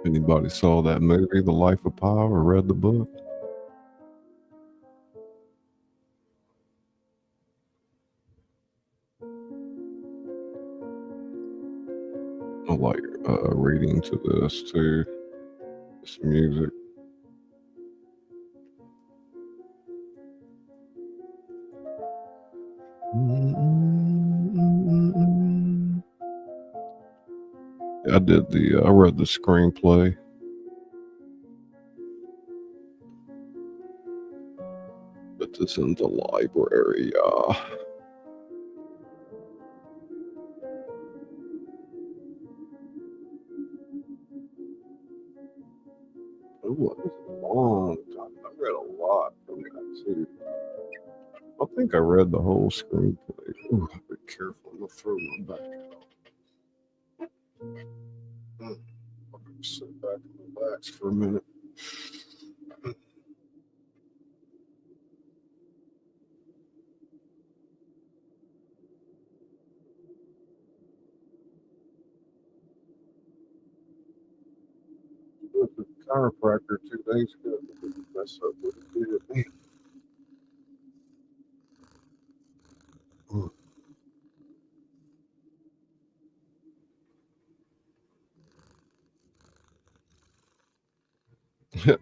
Anybody saw that movie, The Life of Pi, or read the book? I like reading to this too. This music. I read the screenplay. Put this in the library, It was a long time. I read a lot from that too. I think I read the whole screenplay. Ooh, be careful, I'm gonna throw my back out. I'm gonna sit back and relax for a minute. I went to the chiropractor 2 days ago. Didn't mess up with it.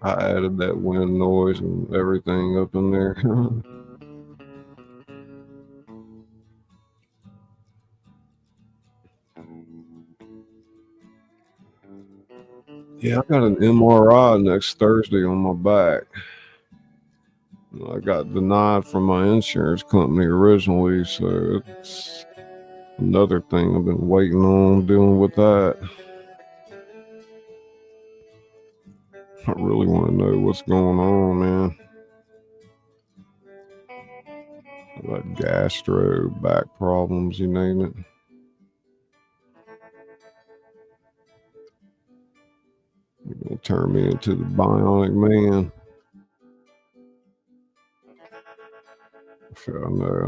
I added that wind noise and everything up in there. Yeah, I got an MRI next Thursday on my back. I got denied from my insurance company originally, so it's another thing I've been waiting on dealing with that. I really want to know what's going on, man. I got gastro, back problems, you name it. You're gonna turn me into the bionic man. I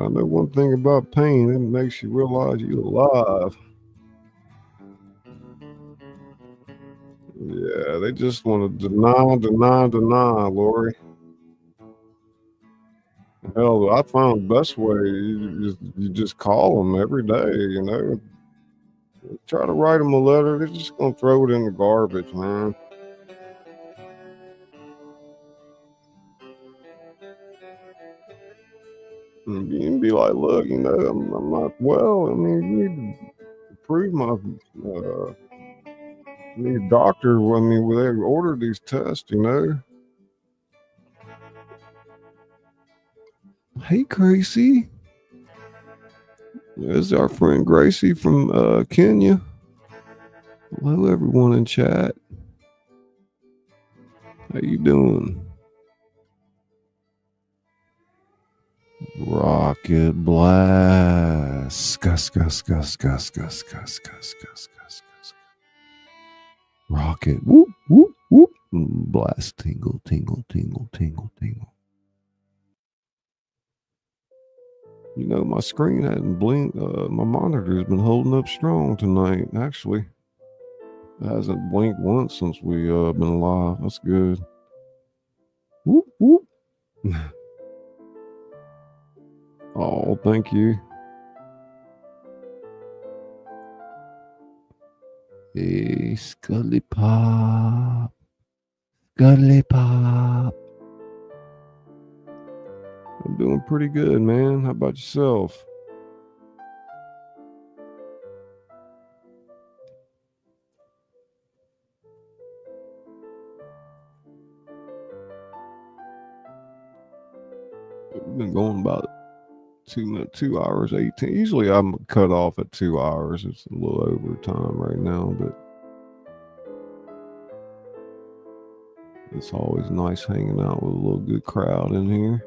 know one thing about pain, it makes you realize you're alive. Yeah, they just want to deny, Lori. Hell, I found the best way. You just call them every day, you know. Try to write them a letter. They're just going to throw it in the garbage, man. And you can be like, look, you know, I'm not well. I mean, you need to prove my... need a doctor. I mean, they order these tests, you know. Hey, Gracie. There's our friend Gracie from Kenya. Hello, everyone in chat. How you doing? Rocket blast. Gus, gus, gus, gus, gus, gus, gus, gus, gus, gus. Rocket. Whoop, whoop, whoop. Blast. Tingle, tingle, tingle, tingle, tingle. You know, my screen hadn't blinked. My monitor's been holding up strong tonight, actually. It hasn't blinked once since we been live. That's good. Whoop, whoop. Oh, thank you. Hey, Scully Pop. Scully Pop. I'm doing pretty good, man. How about yourself? We've been going about 2 hours 18. Usually I'm cut off at 2 hours. It's a little over time right now, but it's always nice hanging out with a little good crowd in here.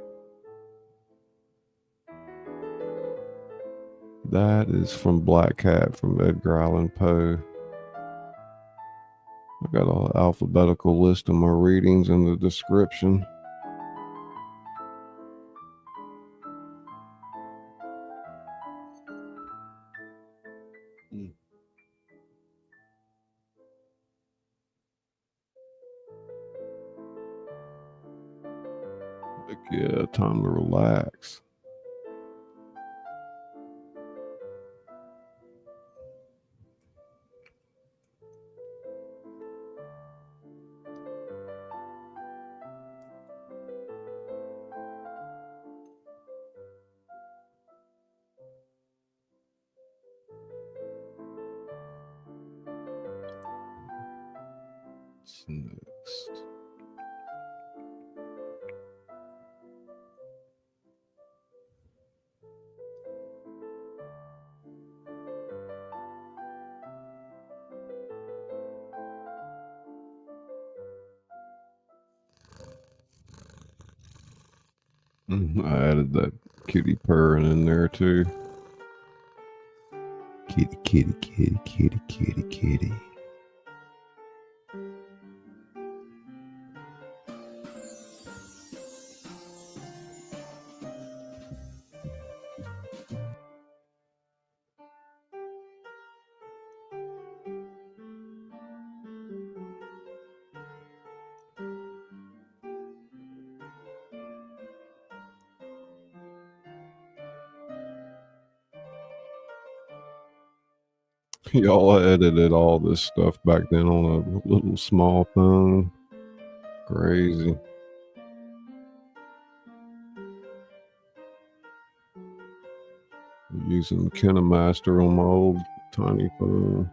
That is from Black Cat from Edgar Allan Poe. I got an alphabetical list of my readings in the description. But yeah, time to relax. What's next? I added that kitty purring in there too. Kitty, kitty, kitty, kitty, kitty, kitty. Y'all edited all this stuff back then on a little small phone. Crazy. Using Kinemaster on my old tiny phone.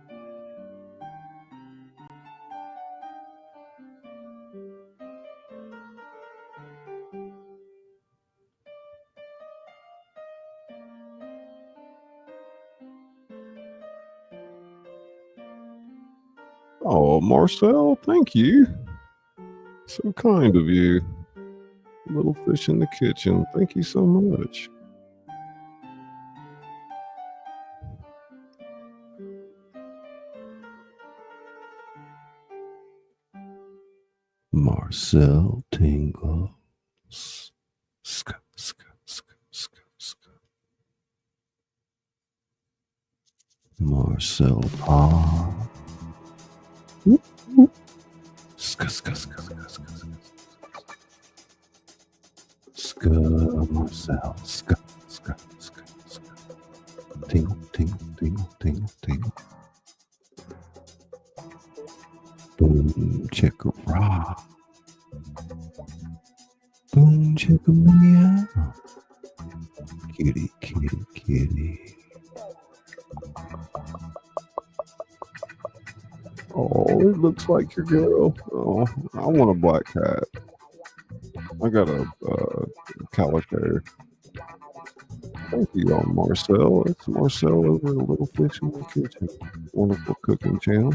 Oh, Marcel, thank you. So kind of you. Little fish in the kitchen. Thank you so much. Marcel tingles. Ska, ska, ska, ska, ska. Marcel pop. Ska, ska, ska, ska, ska, ska. Ska, Marcel. Ska, ska, ska, ska. Tingle, tingle, tingle, tingle, tingle. Boom, chicka rock. Boom, chicka meow. Kitty, kitty, kitty. Oh, it looks like your girl. Oh, I want a black cat. I got a calico. Thank you, Marcel. It's Marcel over at Little Fish in the Kitchen. Wonderful cooking channel.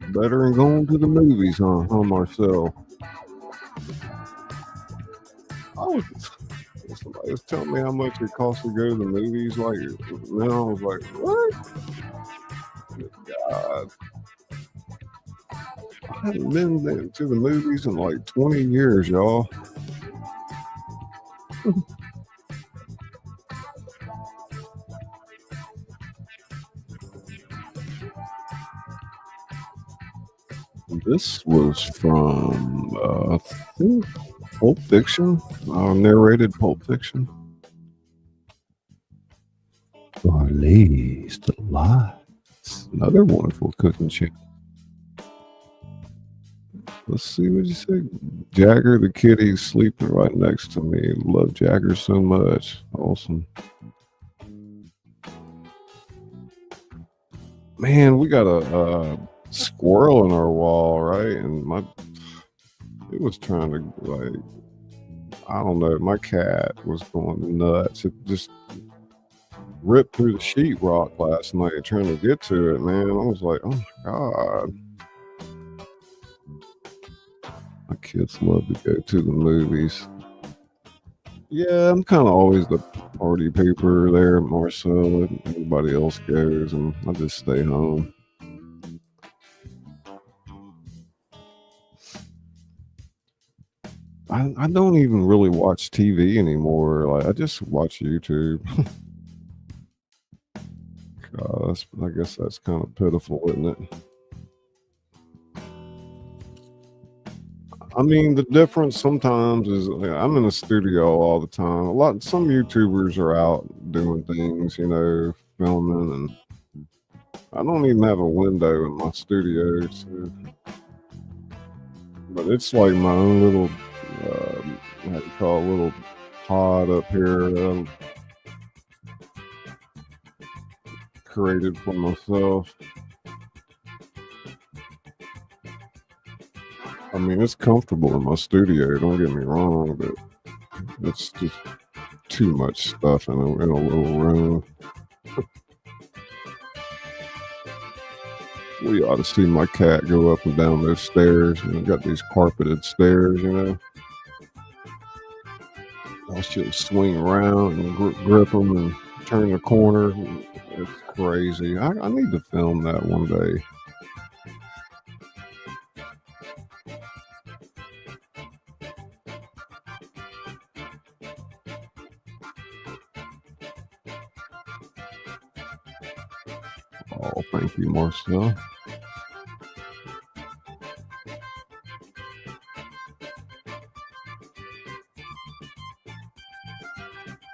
Better than going to the movies, huh, Marcel? Somebody was telling me how much it costs to go to the movies. Like, now I was like, what? God. I haven't been to the movies in like 20 years, y'all. This was from, I think, Pulp Fiction, narrated Pulp Fiction. Barley's Delights. Another wonderful cooking channel. Let's see what you say. Jagger the kitty's sleeping right next to me. Love Jagger so much. Awesome. Man, we gotta squirrel in our wall, right? And it was trying to, like, I don't know, my cat was going nuts. It just ripped through the sheetrock last night trying to get to it, man. I was like, oh my God. My kids love to go to the movies. Yeah, I'm kind of always the party pooper there at Marcel, and everybody else goes, and I just stay home. I don't even really watch TV anymore. Like, I just watch YouTube. God, I guess that's kind of pitiful, isn't it? I mean, the difference sometimes is I'm in the studio all the time. Some YouTubers are out doing things, you know, filming, and I don't even have a window in my studio, so. But it's like my own little, how do you call it, little pod up here that I've created for myself. I mean, it's comfortable in my studio, don't get me wrong, but it's just too much stuff in a little room. We ought to see my cat go up and down those stairs. And I've got these carpeted stairs, you know. I'll just swing around and grip them and turn the corner. It's crazy. I need to film that one day. Oh, thank you, Marcel.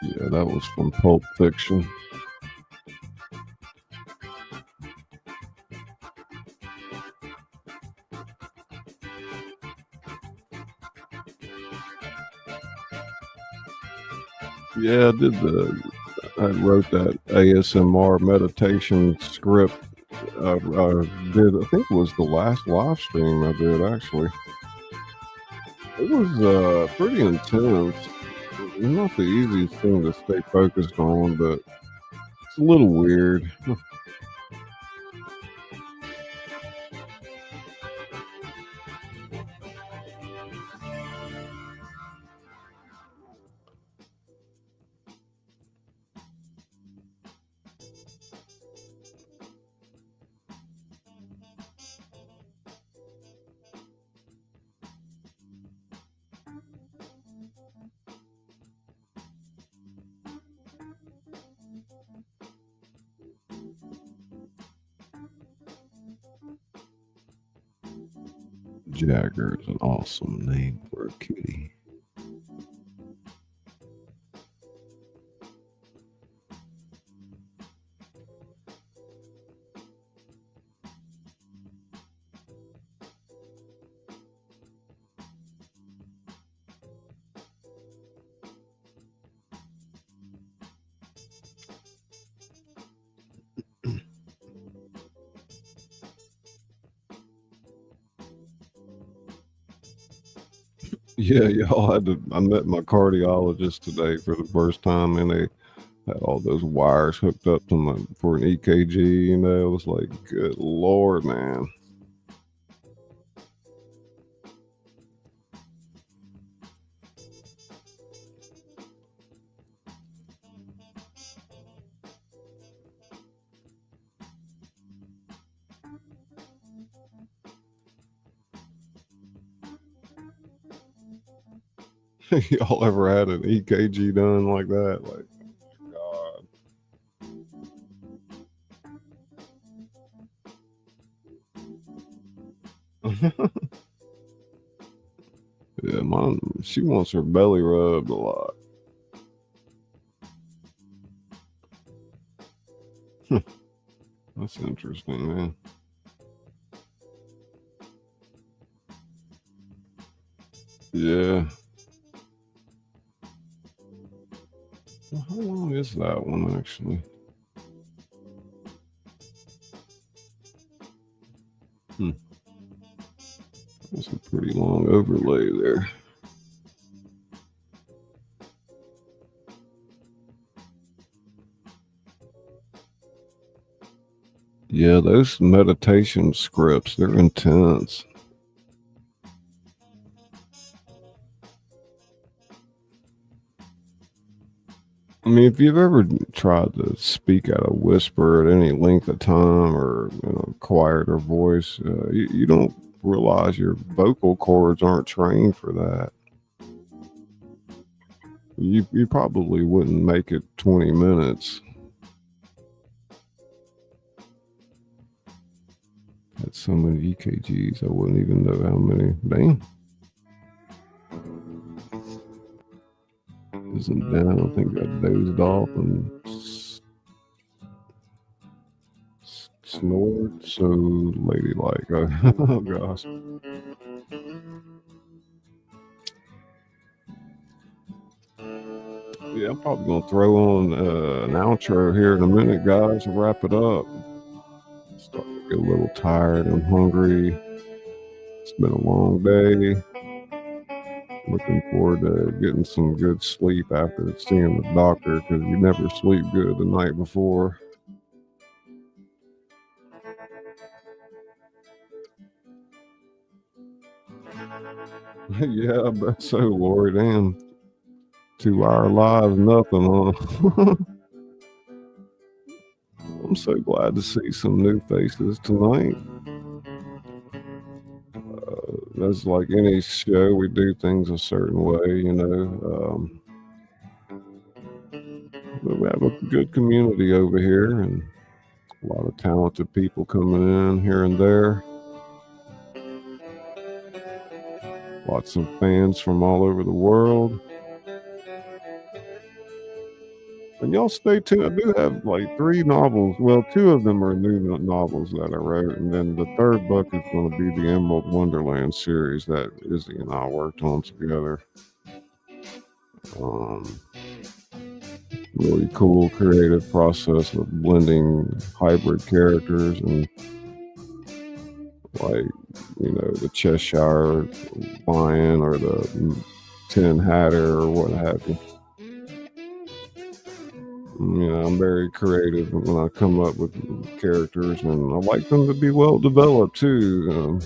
Yeah, that was from Pulp Fiction. Yeah, I wrote that ASMR meditation script. I think it was the last live stream I did, actually. It was pretty intense. It's not the easiest thing to stay focused on, but it's a little weird. Jagger is an awesome name for a kitty. Yeah, y'all I met my cardiologist today for the first time, and they had all those wires hooked up to for an EKG. You know, it was like, good Lord, man. Y'all ever had an EKG done like that? Like, God. Yeah, Mom, she wants her belly rubbed a lot. That's interesting, man. Yeah. Well, how long is that one, actually? That's a pretty long overlay there. Yeah, those meditation scripts, they're intense. I mean, if you've ever tried to speak at a whisper at any length of time or quieter voice, you don't realize your vocal cords aren't trained for that. You probably wouldn't make it 20 minutes. Had so many EKGs, I wouldn't even know how many. Damn. Isn't down. I think I dozed off and snored so ladylike. Oh gosh. Yeah, I'm probably gonna throw on an outro here in a minute, guys, to wrap it up. Starting to get a little tired and hungry. It's been a long day. Looking forward to getting some good sleep after seeing the doctor, because you never sleep good the night before. Yeah, I bet so, Lori. Damn. 2-hour live, nothing, huh? I'm so glad to see some new faces tonight. That's like any show, we do things a certain way, but we have a good community over here and a lot of talented people coming in here and there. Lots of fans from all over the world. And y'all stay tuned. I do have like 3 novels. Well, 2 of them are new novels that I wrote. And then the 3rd book is going to be the Emerald Wonderland series that Izzy and I worked on together. Really cool creative process of blending hybrid characters and like, the Cheshire Lion or the Tin Hatter or what have you. I'm very creative when I come up with characters, and I like them to be well developed too.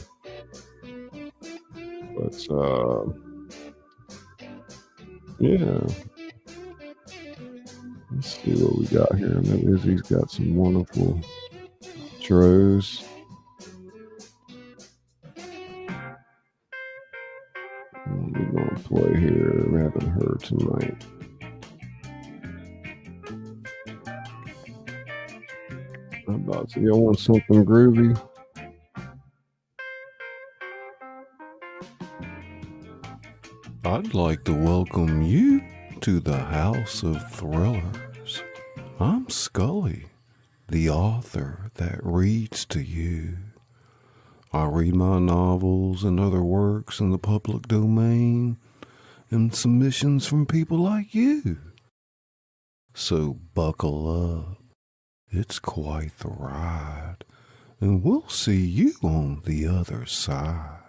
Yeah. Let's see what we got here. And then Izzy's got some wonderful intros. We're going to play here. We haven't heard tonight. How about y'all want something groovy? I'd like to welcome you to the House of Thrillers. I'm Scully, the author that reads to you. I read my novels and other works in the public domain and submissions from people like you. So buckle up. It's quite the ride, and we'll see you on the other side.